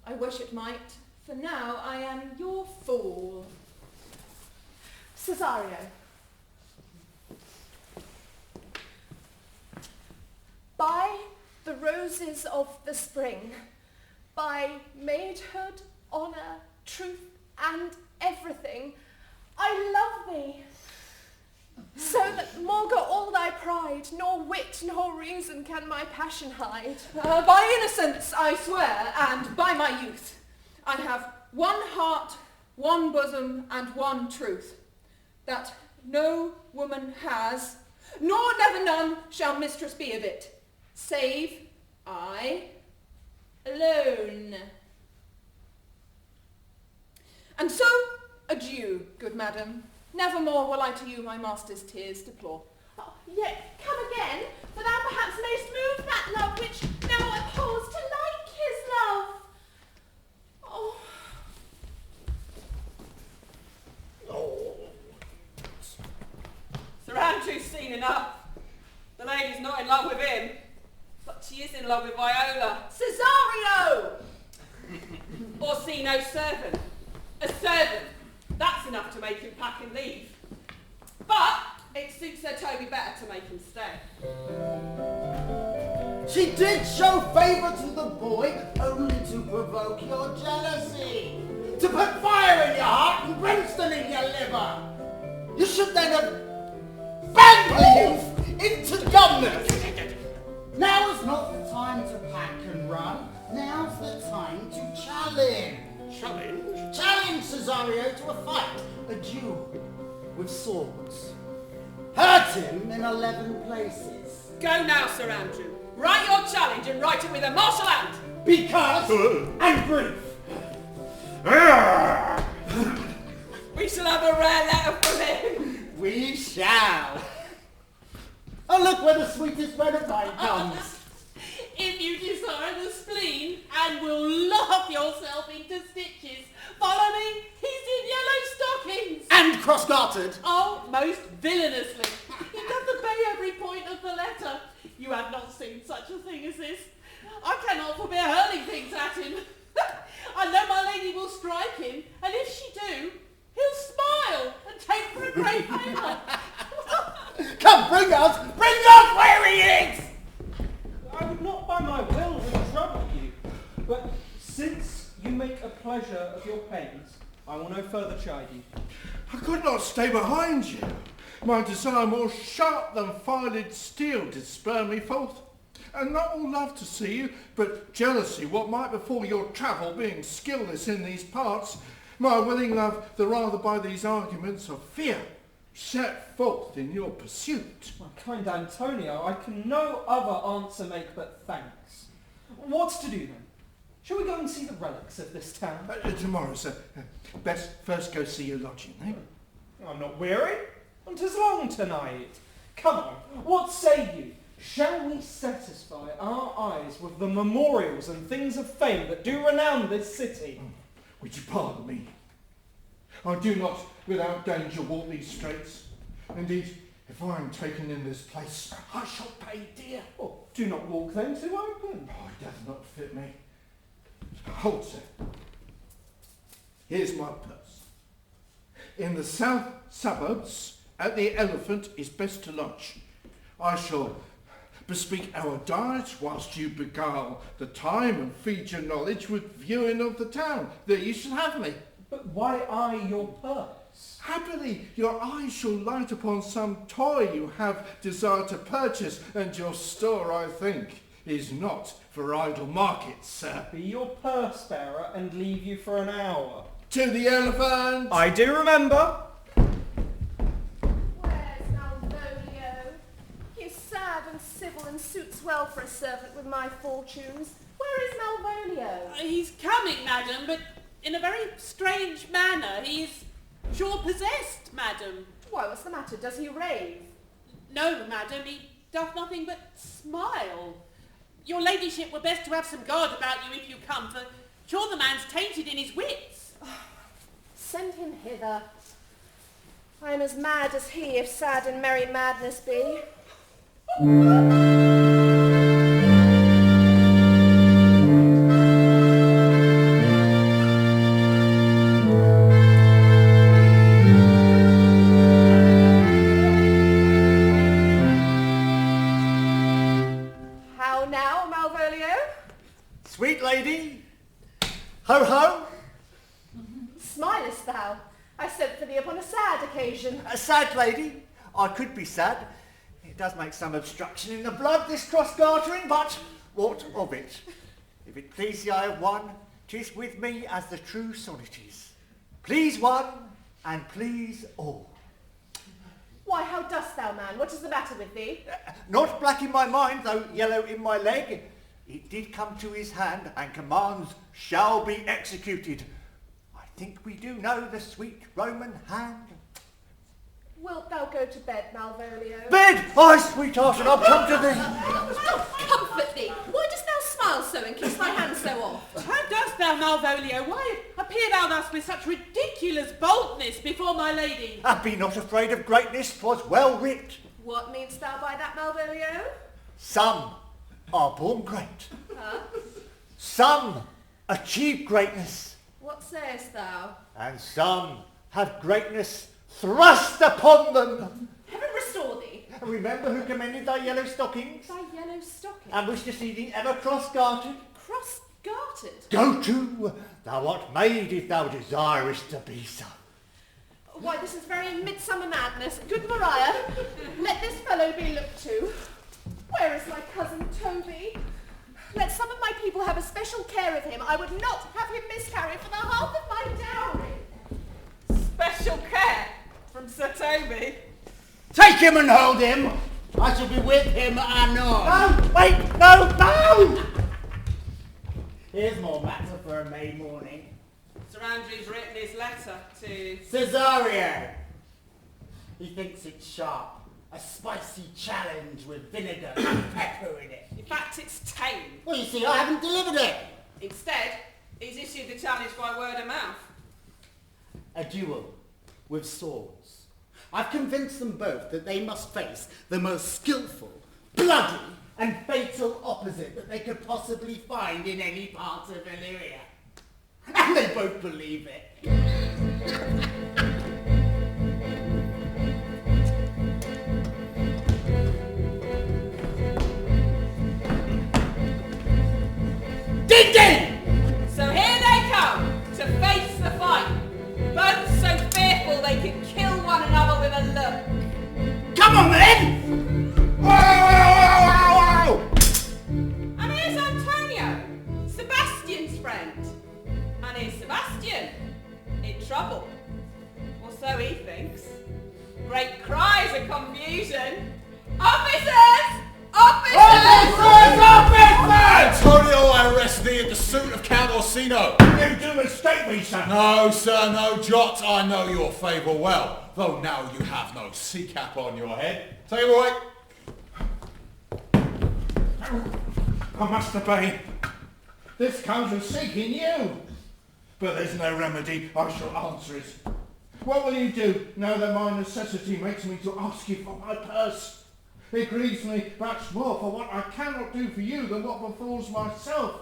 I wish it might, for now I am your fool. Cesario. By the roses of the spring, by maidhood, honour, truth, and everything, I love thee, so that maugre all thy pride, nor wit nor reason can my passion hide. By innocence I swear, and by my youth, I have one heart, one bosom, and one truth, that no woman has, nor never none shall mistress be of it, save I alone. And so Adieu, good madam. Nevermore will I to you my master's tears deplore. Oh, yet come again, for thou perhaps mayst move that love which now abhors to like his love. Oh. Sir Andrew's seen enough. The lady's not in love with him, but she is in love with Viola. Cesario! Orsino's servant. A servant. That's enough to make him pack and leave. But it suits Sir Toby better to make him stay. She did show favour to the boy only to provoke your jealousy, to put fire in your heart and brimstone in your liver. You should then have banged the youth into dumbness. Now is not the time to pack and run. Now's the time to challenge. Challenge? Challenge Cesario to a fight, a duel with swords. Hurt him in 11 places. Go now, Sir Andrew. Write your challenge and write it with a martial hand. Because and brief. We shall have a rare letter from him. We shall. Oh, look where the sweetest bed of mine comes. If you desire the spleen and will laugh yourself into stitches, follow me, he's in yellow stockings. And cross-gartered. Oh, most villainously. He doth obey every point of the letter. You have not seen such a thing as this. I cannot forbear hurling things at him. I know my lady will strike him, and if she do, he'll smile and take for a great favour. Come, bring us where he is! I would not by my will trouble you, but since you make a pleasure of your pains, I will no further chide you. I could not stay behind you. My desire more sharp than filed steel did spur me forth. And not all love to see you, but jealousy what might befall your travel, being skilless in these parts. My willing love, the rather by these arguments of fear, set forth in your pursuit. My kind Antonio, I can no other answer make but thanks. What's to do then? Shall we go and see the relics of this town? Tomorrow, sir. Best first go see your lodging, eh? I'm not weary, and 'tis long tonight. Come on, what say you? Shall we satisfy our eyes with the memorials and things of fame that do renown this city? Would you pardon me? I do not without danger walk these straits. Indeed, if I am taken in this place, I shall pay dear. Oh, do not walk then too open. Oh, it doth not fit me. Hold, sir. Here's my purse. In the south suburbs, at the Elephant, is best to lunch. I shall bespeak our diet whilst you beguile the time and feed your knowledge with viewing of the town. There you shall have me. But why I your purse? Happily your eyes shall light upon some toy you have desire to purchase, and your store, I think, is not for idle markets, sir. Be your purse bearer and leave you for an hour. To the Elephant! I do remember. Where's Malvolio? He is sad and civil and suits well for a servant with my fortunes. Where is Malvolio? He's coming, madam, but in a very strange manner. He is sure possessed, madam. Why, what's the matter? Does he rave? No, madam, he doth nothing but smile. Your ladyship were best to have some guard about you if you come, for sure the man's tainted in his wits. Send him hither. I am as mad as he, if sad and merry madness be. How now, Malvolio? Sweet lady, ho ho. Smilest thou? I sent for thee upon a sad occasion. A sad lady, I could be sad. It does make some obstruction in the blood, this cross-gartering, but what of it? If it please the eye of one, 'tis with me as the true sonnet is. Please one, and please all. Why, how dost thou, man? What is the matter with thee? Not black in my mind, though yellow in my leg. It did come to his hand, and commands shall be executed. I think we do know the sweet Roman hand. Wilt thou go to bed, Malvolio? Bed! Aye, sweetheart, and I'll come to thee. Comfort thee. Why dost thou smile so and kiss thy hand so oft? How dost thou, Malvolio? Why appear thou thus with such ridiculous boldness before my lady? And be not afraid of greatness, 'twas well writ. What meanst thou by that, Malvolio? Some are born great. Huh? Some achieve greatness. What sayest thou? And some have greatness thrust upon them. Heaven restore thee. Remember who commended thy yellow stockings? Thy yellow stocking. And wish to see thee ever cross-gartered? Cross-gartered? Go to, thou art made if thou desirest to be so. Why, this is very midsummer madness. Good Maria, let this fellow be looked to. Where is my cousin Toby? Let some of my people have a special care of him. I would not have him miscarry for the half of my dowry. Special care from Sir Toby. Take him and hold him. I shall be with him anon. No, wait, no! Here's more matter for a May morning. Sir Andrew's written his letter to... Cesario. He thinks it's sharp. A spicy challenge with vinegar and pepper in it. In fact, it's tame. Well, you see, I haven't delivered it. Instead, he's issued the challenge by word of mouth. A duel with swords. I've convinced them both that they must face the most skillful, bloody, and fatal opposite that they could possibly find in any part of Illyria. And they both believe it. Ding ding! So here they come to face the fight. Both so fearful they could kill one another with a look. Come on then! Wow, wow, wow, wow! And here's Antonio, Sebastian's friend. And here's Sebastian, in trouble. Or so he thinks. Great cries of confusion. Officers! Officers! Antonio, I arrest thee at the suit of Count Orsino. You do mistake me, sir. No, sir, no, Jot. I know your favour well, though now you have no sea cap on your head. Take it away. I must obey. This comes of seeking you. But there's no remedy. I shall answer it. What will you do now that my necessity makes me to ask you for my purse? It grieves me much more for what I cannot do for you than what befalls myself.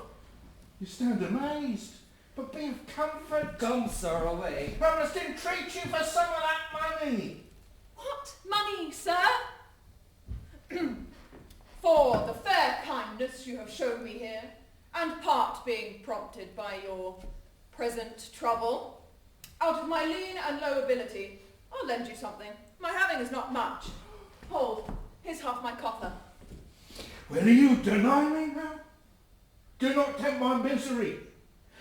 You stand amazed, but be of comfort. Come, sir, away. I must entreat you for some of that money. What money, sir? For the fair kindness you have shown me here, and part being prompted by your present trouble, out of my lean and low ability, I'll lend you something. My having is not much. Hold, here's half my copper. Will you deny me now? Do not tempt my misery,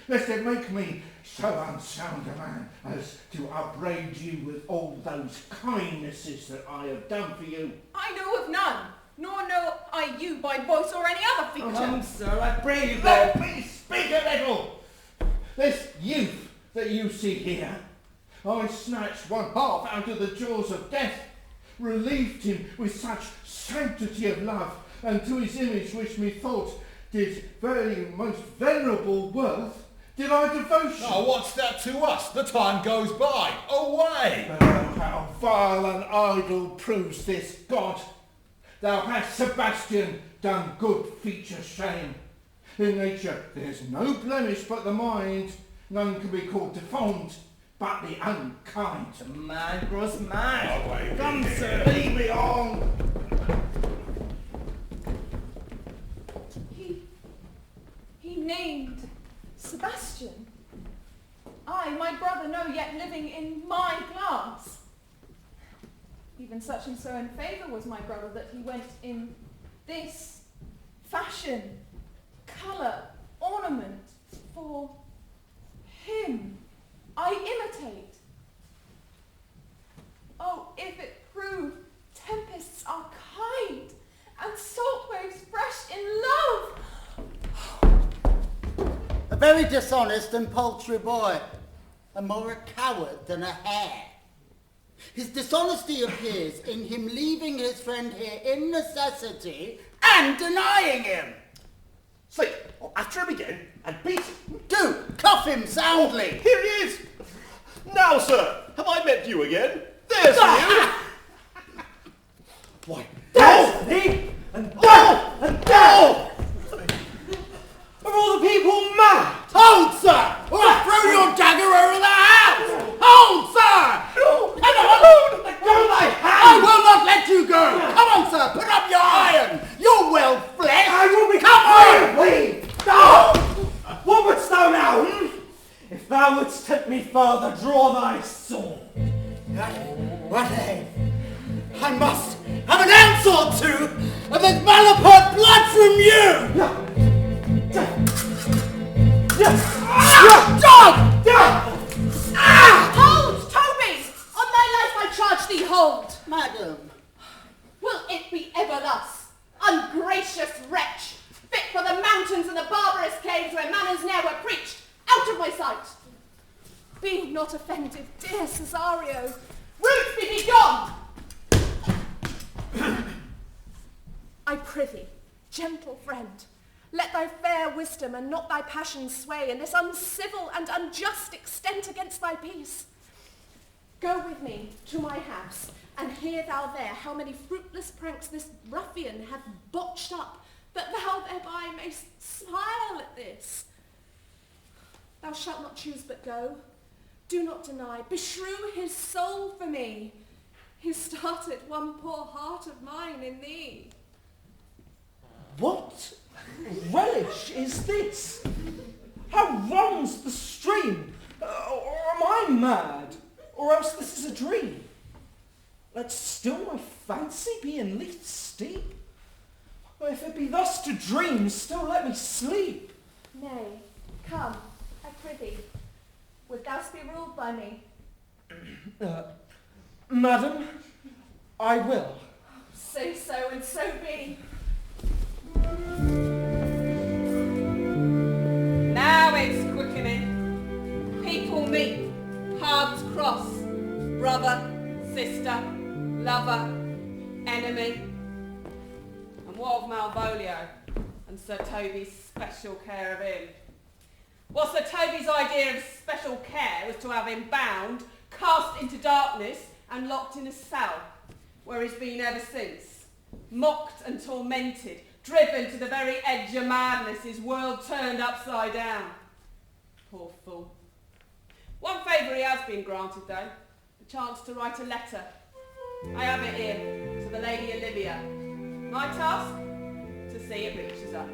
lest it make me so unsound a man as to upbraid you with all those kindnesses that I have done for you. I know of none, nor know I you by voice or any other feature. Come, sir, I pray you, Let me speak a little. This youth that you see here, I snatched one half out of the jaws of death, relieved him with such sanctity of love, and to his image which methought did very most venerable worth, did I devotion. Now, what's that to us? The time goes by. Away! Oh, how vile and idle proves this God. Thou hast, Sebastian, done good feature shame. In nature there's no blemish but the mind, none can be called deformed, but the unkind. Man grows mad. Away, Come, leave me. sir. Leave me on. He named Sebastian. I, my brother, know yet living in my class. Even such and so in favour was my brother that he went in this fashion, colour, ornament for him. I imitate. Oh, if it prove tempests are kind and salt waves fresh in love. A very dishonest and paltry boy. and more a coward than a hare. His dishonesty appears in him leaving his friend here in necessity and denying him. Say, after him again and beat him. Do, cuff him soundly. Here he is. Now, sir, have I met you again? There's you. Why, There's thee! And down! And down! Are all the people mad? Hold, sir, or I'll throw your dagger over the house. Hold, sir. No! Come on. Let go thy hand! I will not let you go. Come on, sir, put up your iron. You're well fleshed. I will be Come on. free! No! What wouldst thou now? If thou wouldst take me further, draw thy sword. What I must have an ounce or two of this Malapert blood from you! Dog! Hold, Toby! On thy life I charge thee, hold! Madam. Will it be ever thus? Ungracious wretch! Fit for the mountains and the barbarous caves where manners ne'er were preached! Out of my sight! Be not offended, dear Cesario! Roots be gone! I prithee, gentle friend, let thy fair wisdom and not thy passion sway in this uncivil and unjust extent against thy peace. Go with me to my house, and hear thou there how many fruitless pranks this ruffian hath botched up, that thou thereby mayst smile at this. Thou shalt not choose but go. Do not deny. Beshrew his soul for me. He started one poor heart of mine in thee. What relish is this? How runs the stream? Or am I mad? Or else this is a dream? Let still my fancy be in least steep? Or if it be thus to dream, still let me sleep. Nay, come, I prithee. Would thou be ruled by me? Madam, I will. Say so, and so be. Now it's quickening. People meet, paths cross. Brother, sister, lover, enemy. And what of Malvolio and Sir Toby's special care of him? Well, Sir Toby's idea of special care was to have him bound, cast into darkness, and locked in a cell, where he's been ever since, mocked and tormented, driven to the very edge of madness, his world turned upside down. Poor fool. One favour he has been granted, though, the chance to write a letter. I have it here, to the Lady Olivia. My task? To see it reaches her.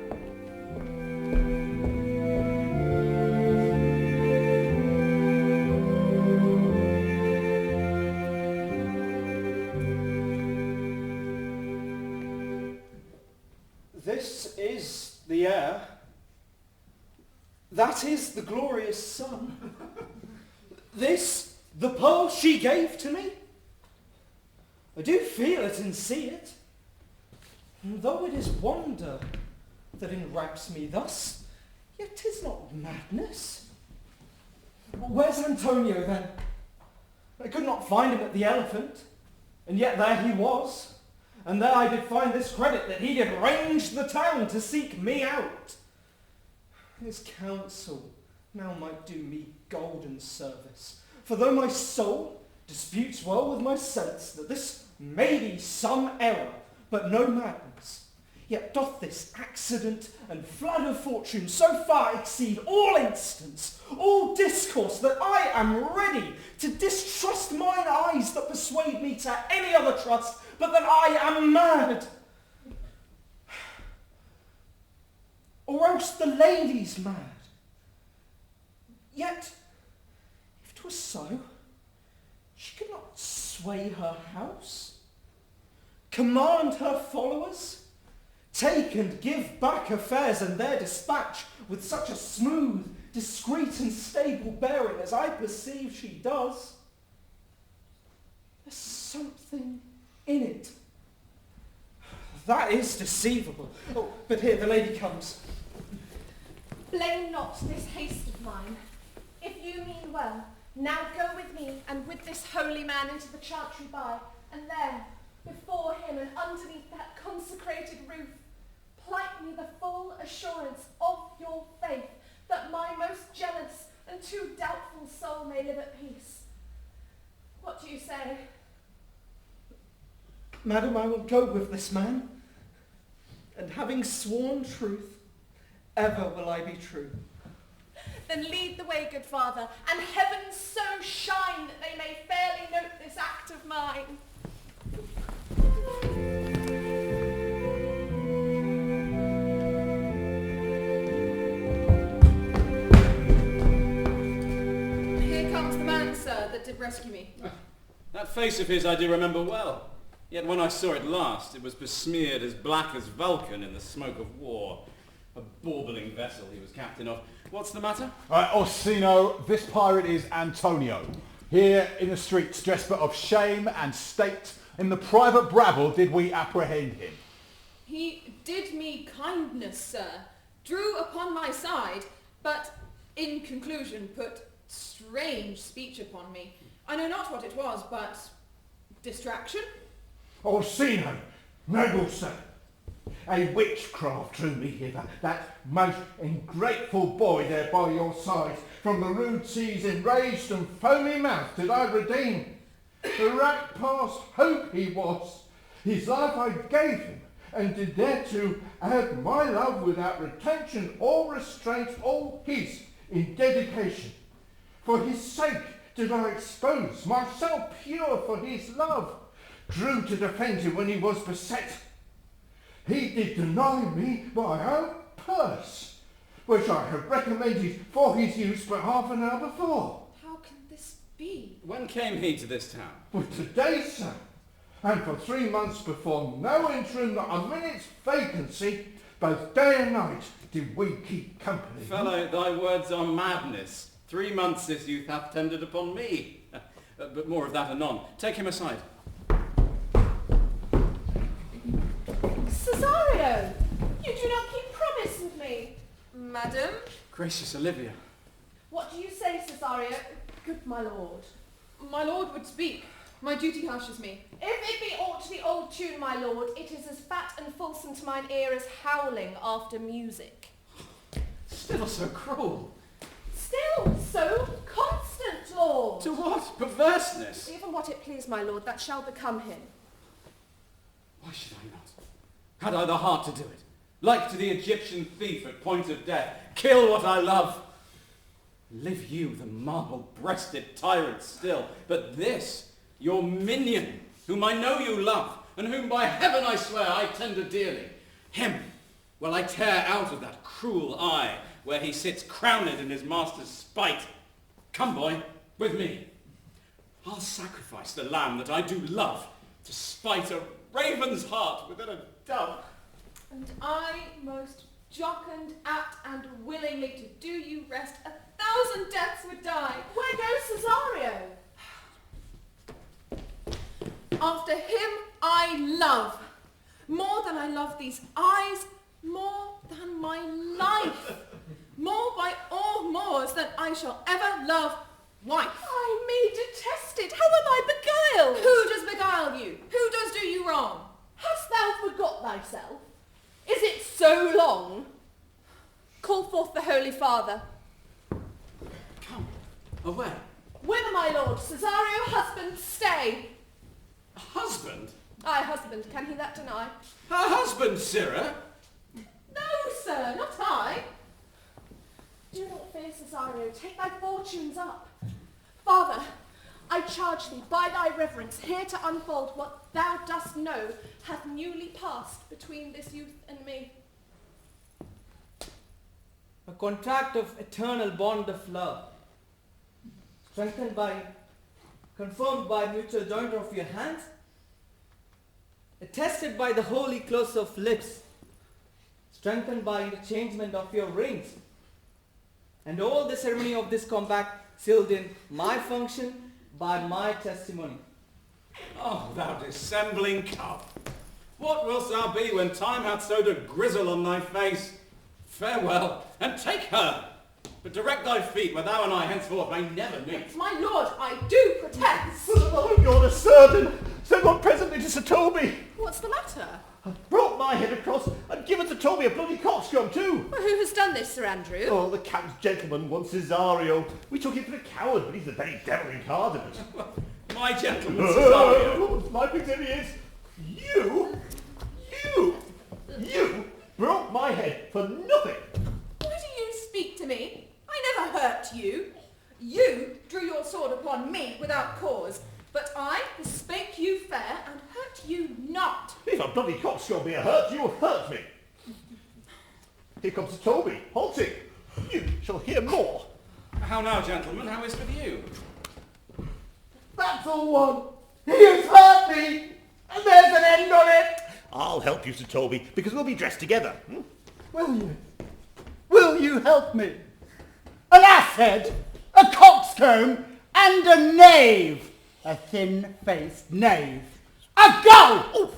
This is the air. That is the glorious sun. This, the pearl she gave to me. I do feel it and see it. And though it is wonder that enwraps me thus, yet 'tis not madness. Where's Antonio then? I could not find him at the Elephant, and yet there he was. And there I did find this credit, that he did range the town to seek me out. His counsel now might do me golden service, for though my soul disputes well with my sense that this may be some error, but no madness, yet doth this accident and flood of fortune so far exceed all instance, all discourse, that I am ready to distrust mine eyes that persuade me to any other trust, but that I am mad. Or else the lady's mad. Yet, if 'twas so, she could not sway her house, command her followers, take and give back affairs and their dispatch with such a smooth, discreet and stable bearing as I perceive she does. There's something in it. That is deceivable. Oh, but here the lady comes. Blame not this haste of mine. If you mean well, Now go with me and with this holy man into the chantry by, and there, before him and underneath that consecrated roof, plight me the full assurance of your faith, that my most jealous and too doubtful soul may live at peace. What do you say? Madam, I will go with this man, and having sworn truth, ever will I be true. Then lead the way, good father, and heavens so shine that they may fairly note this act of mine. Here comes the man, sir, that did rescue me. That face of his I do remember well. Yet when I saw it last, it was besmeared as black as Vulcan in the smoke of war. A baubbling vessel he was captain of. What's the matter? Orsino, this pirate is Antonio. Here in the streets, despot of shame and state, in the private brabble did we apprehend him. He did me kindness, sir, drew upon my side, but in conclusion put strange speech upon me. I know not what it was, but distraction? Orsino, noble sir, a witchcraft drew me hither, that most ungrateful boy there by your side. From the rude sea's enraged and foamy mouth did I redeem. The rack past hope he was, his life I gave him, and did thereto add my love without retention or restraint, all his in dedication. For his sake did I expose myself pure for his love, drew to defend him when he was beset. He did deny me my own purse, which I had recommended for his use but half an hour before. How can this be? When came he to this town? But today, sir, and for 3 months before, no interim, not a minute's vacancy, both day and night did we keep company. Fellow, thy words are madness. 3 months this youth hath tended upon me. But more of that anon. Take him aside. Cesario, you do not keep promise with me. Madam? Gracious Olivia. What do you say, Cesario? Good my lord. My lord would speak. My duty hushes me. If it be aught to the old tune, my lord, it is as fat and fulsome to mine ear as howling after music. Still so cruel. Still so constant, lord. To what? Perverseness? Even what it please, my lord, that shall become him. Why should I not? Had I the heart to do it? Like to the Egyptian thief at point of death, kill what I love. Live you the marble-breasted tyrant still, but this, your minion, whom I know you love, and whom by heaven I swear I tender dearly, him will I tear out of that cruel eye, where he sits crowned in his master's spite. Come, boy, with me. I'll sacrifice the lamb that I do love, to spite a raven's heart within a dove. And I most jocund, apt, and willingly to do you rest 1,000 deaths would die. Where goes Cesario? After him I love, more than I love these eyes, more than my life, more by all mores than I shall ever love wife. I me detested, how am I beguiled? Who does beguile you? Who does do you wrong? Hast thou forgot thyself? Is it so long? Call forth the Holy Father. Come, away. Whither, my lord? Cesario, husband, stay. A husband? Aye, husband, can he that deny? Her husband, sirrah? No, sir, not I. Do not fear, Cesario, take thy fortunes up. Father, I charge thee by thy reverence here to unfold what thou dost know hath newly passed between this youth and me. A contract of eternal bond of love, strengthened by, confirmed by mutual jointer of your hands, attested by the holy close of lips, strengthened by interchangement of your rings, and all the ceremony of this compact sealed in my function by my testimony. Oh, thou dissembling cub! What wilt thou be when time hath sowed a grizzle on thy face? Farewell, and take her! but direct thy feet where thou and I henceforth may never meet. My lord, I do protest. Oh, you're a surgeon. Send one presently to Sir Toby. What's the matter? I've brought my head across and given Sir Toby a bloody coxcomb too. Well, who has done this, Sir Andrew? Oh, the Count's gentleman, one Cesario. We took him for a coward, but he's the very devil incarnate. My gentleman, Cesario. My big he is. You broke my head for nothing. Why do you speak to me? I never hurt you. You drew your sword upon me without cause, but I spake you fair and hurt you not. If a bloody coxcomb be a hurt, you have hurt me. Here comes Sir Toby, halting. You shall hear more. How now, gentlemen? How is it with you? That's all one. He has hurt me, and there's an end on it. I'll help you, Sir Toby, because we'll be dressed together. Will you? Will you help me? An asshead, a coxcomb, and a knave. A thin-faced knave. A gull! Oh.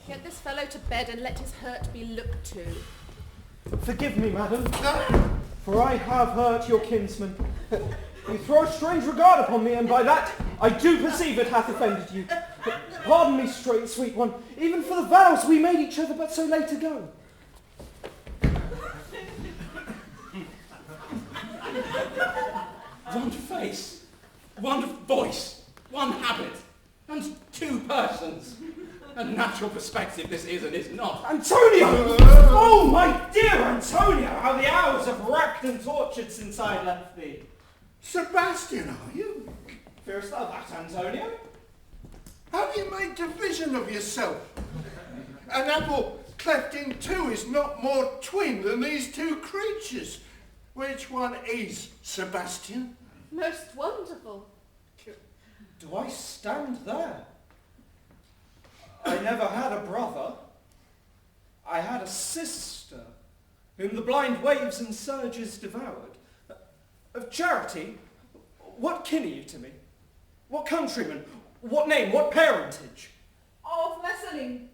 Get this fellow to bed and let his hurt be looked to. Forgive me, madam, for I have hurt your kinsman. You throw a strange regard upon me, and by that I do perceive it hath offended you. Pardon me, sweet one, even for the vows we made each other but so late ago. One face, one voice, one habit, and two persons. A natural perspective this is and is not. Antonio! Oh, my dear Antonio, how the hours have racked and tortured since I left thee. Sebastian, are you? Fearest thou that, Antonio? Have you made division of yourself? An apple cleft in two is not more twin than these two creatures. Which one is Sebastian? Most wonderful. Do I stand there? I never had a brother. I had a sister, whom the blind waves and surges devoured. Of charity, what kin are you to me? What countryman? What name? What parentage? Of Messeling.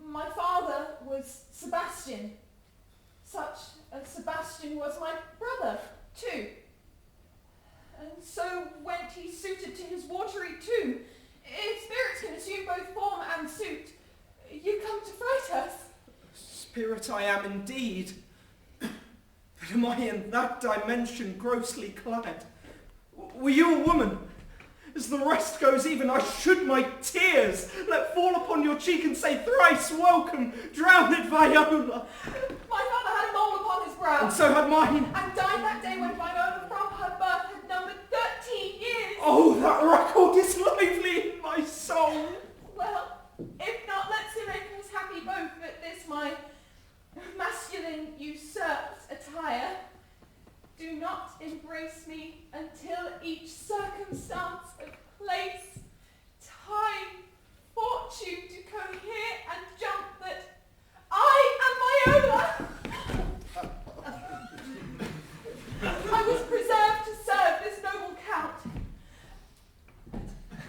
My father was Sebastian. Such as Sebastian was my brother, too. And so went he suited to his watery tomb. If spirits can assume both form and suit, you come to fright us. Spirit I am indeed. But am I in that dimension grossly clad? Were you a woman? As the rest goes even, I should my tears let fall upon your cheek and say thrice welcome, drowned Viola. My father had a mole upon his brow. And so had mine. And died that day when Viola from her birth had numbered 13 years. Oh, that record is lively in my soul. Well, if not, let's make us happy both at this my masculine usurped attire. Do not embrace me until each circumstance of place, time, fortune to cohere and jump that I am Viola. I was preserved to serve this noble count.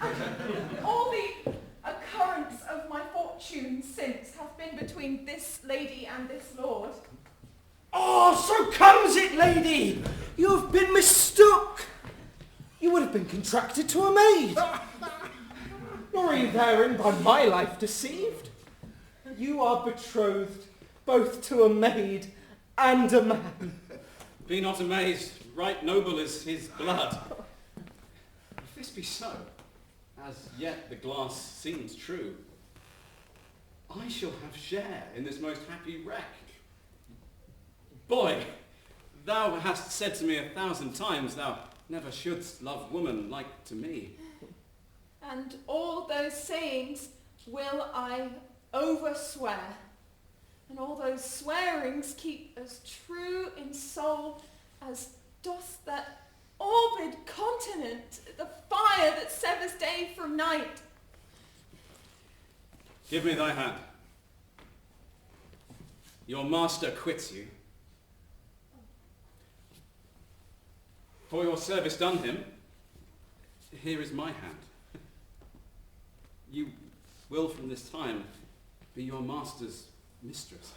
And all the occurrence of my fortune since hath been between this lady and this lord. Oh, so comes it, lady. You have been mistook. You would have been contracted to a maid. Nor are you therein by my life deceived. You are betrothed both to a maid and a man. Be not amazed, right noble is his blood. If this be so, as yet the glass seems true, I shall have share in this most happy wreck. Boy, thou hast said to me 1,000 times thou never shouldst love woman like to me. And all those sayings will I overswear, and all those swearings keep as true in soul as doth that orbed continent, the fire that severs day from night. Give me thy hand. Your master quits you. For your service done him, here is my hand. You will from this time be your master's mistress.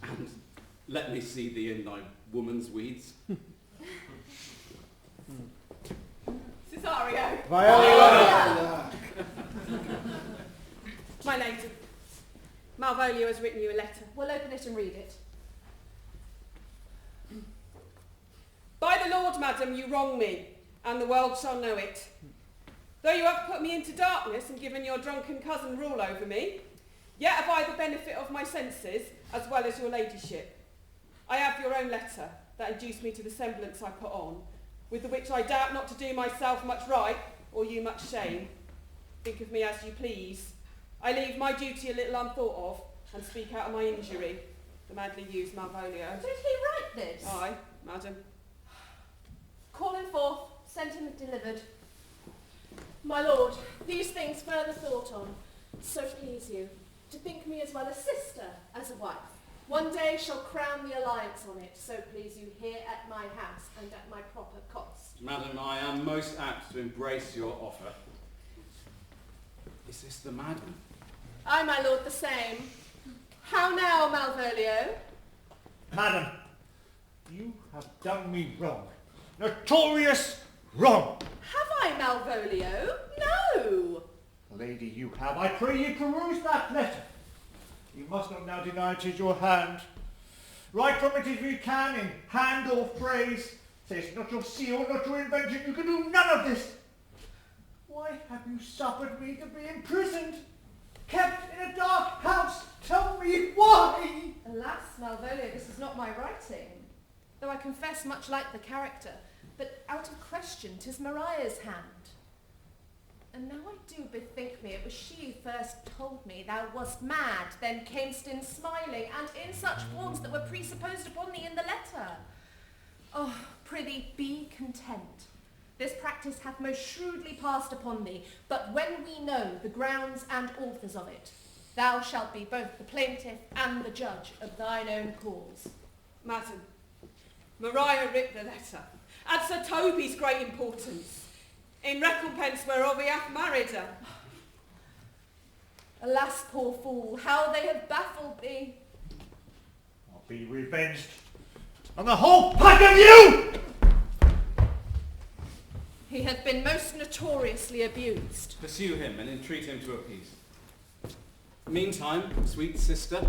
And let me see thee in thy woman's weeds. Cesario. Viola! My lady, Malvolio has written you a letter. We'll open it and read it. By the Lord, madam, you wrong me, and the world shall know it. Though you have put me into darkness and given your drunken cousin rule over me, yet have I the benefit of my senses, as well as your ladyship. I have your own letter, that induced me to the semblance I put on, with the which I doubt not to do myself much right, or you much shame. Think of me as you please. I leave my duty a little unthought of, and speak out of my injury. The madly used Malvolio. Did he write this? Aye, madam. Call him forth, sent him delivered. My lord, these things further thought on, so please you, to think me as well a sister as a wife. One day shall crown the alliance on it, so please you here at my house and at my proper cost. Madam, I am most apt to embrace your offer. Is this the madam? Aye, my lord, the same. How now, Malvolio? Madam, you have done me wrong. Notorious wrong. Have I, Malvolio? No! Lady, you have. I pray you peruse that letter. You must not now deny it is your hand. Write from it if you can, in hand or phrase. Say it's not your seal, not your invention. You can do none of this. Why have you suffered me to be imprisoned? Kept in a dark house? Tell me why! Alas, Malvolio, this is not my writing. Though I confess much like the character, but out of question 'tis Maria's hand. And now I do bethink me, it was she who first told me thou wast mad, then camest in smiling, and in such forms that were presupposed upon thee in the letter. Oh, prithee, be content. This practice hath most shrewdly passed upon thee, but when we know the grounds and authors of it, thou shalt be both the plaintiff and the judge of thine own cause. Madam, Maria writ the letter, at Sir Toby's great importance, in recompense whereof he hath married her. Alas, poor fool, how they have baffled thee. I'll be revenged on the whole pack of you! He hath been most notoriously abused. Pursue him and entreat him to appease. Meantime, sweet sister,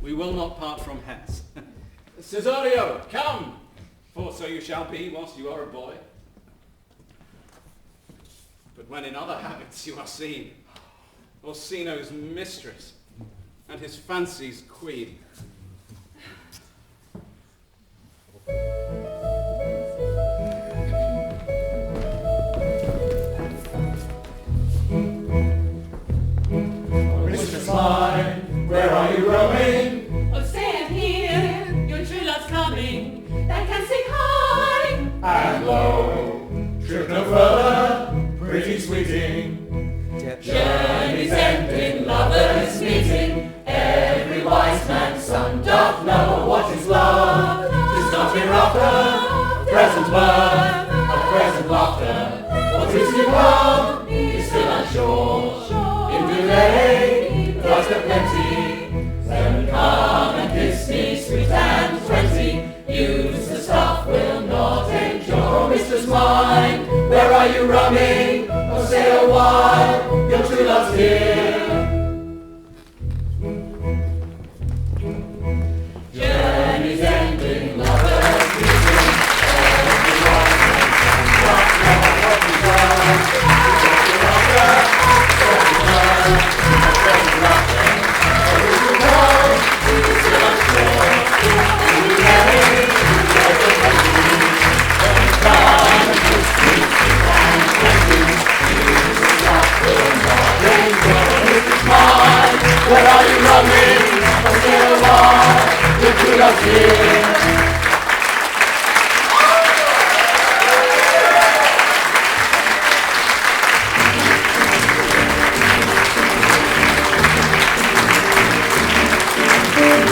we will not part from hence. Cesario, come! For so you shall be whilst you are a boy. But when in other habits you are seen, Orsino's mistress, and his fancy's queen. Mistress mine, where are you roaming? Oh, stay here, your true love's coming, that can sing high And lo, trip no further, pretty sweeting. Journeys ending, lovers meeting. Every wise man's son doth know what is love. 'Tis not hereafter, present mirth, of present laughter. What is to come is still unsure. In delay, lost of plenty. Then come and kiss me, sweet and twenty. Use the stuff will not endure. Oh, mistress mine, where are you roaming? Oh, stay a while, your true love's here. Journeys ending, lovers meeting. Everyone can know what is love. Where are you running? Oh, stay a while, your true love's here.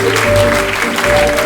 Thank you.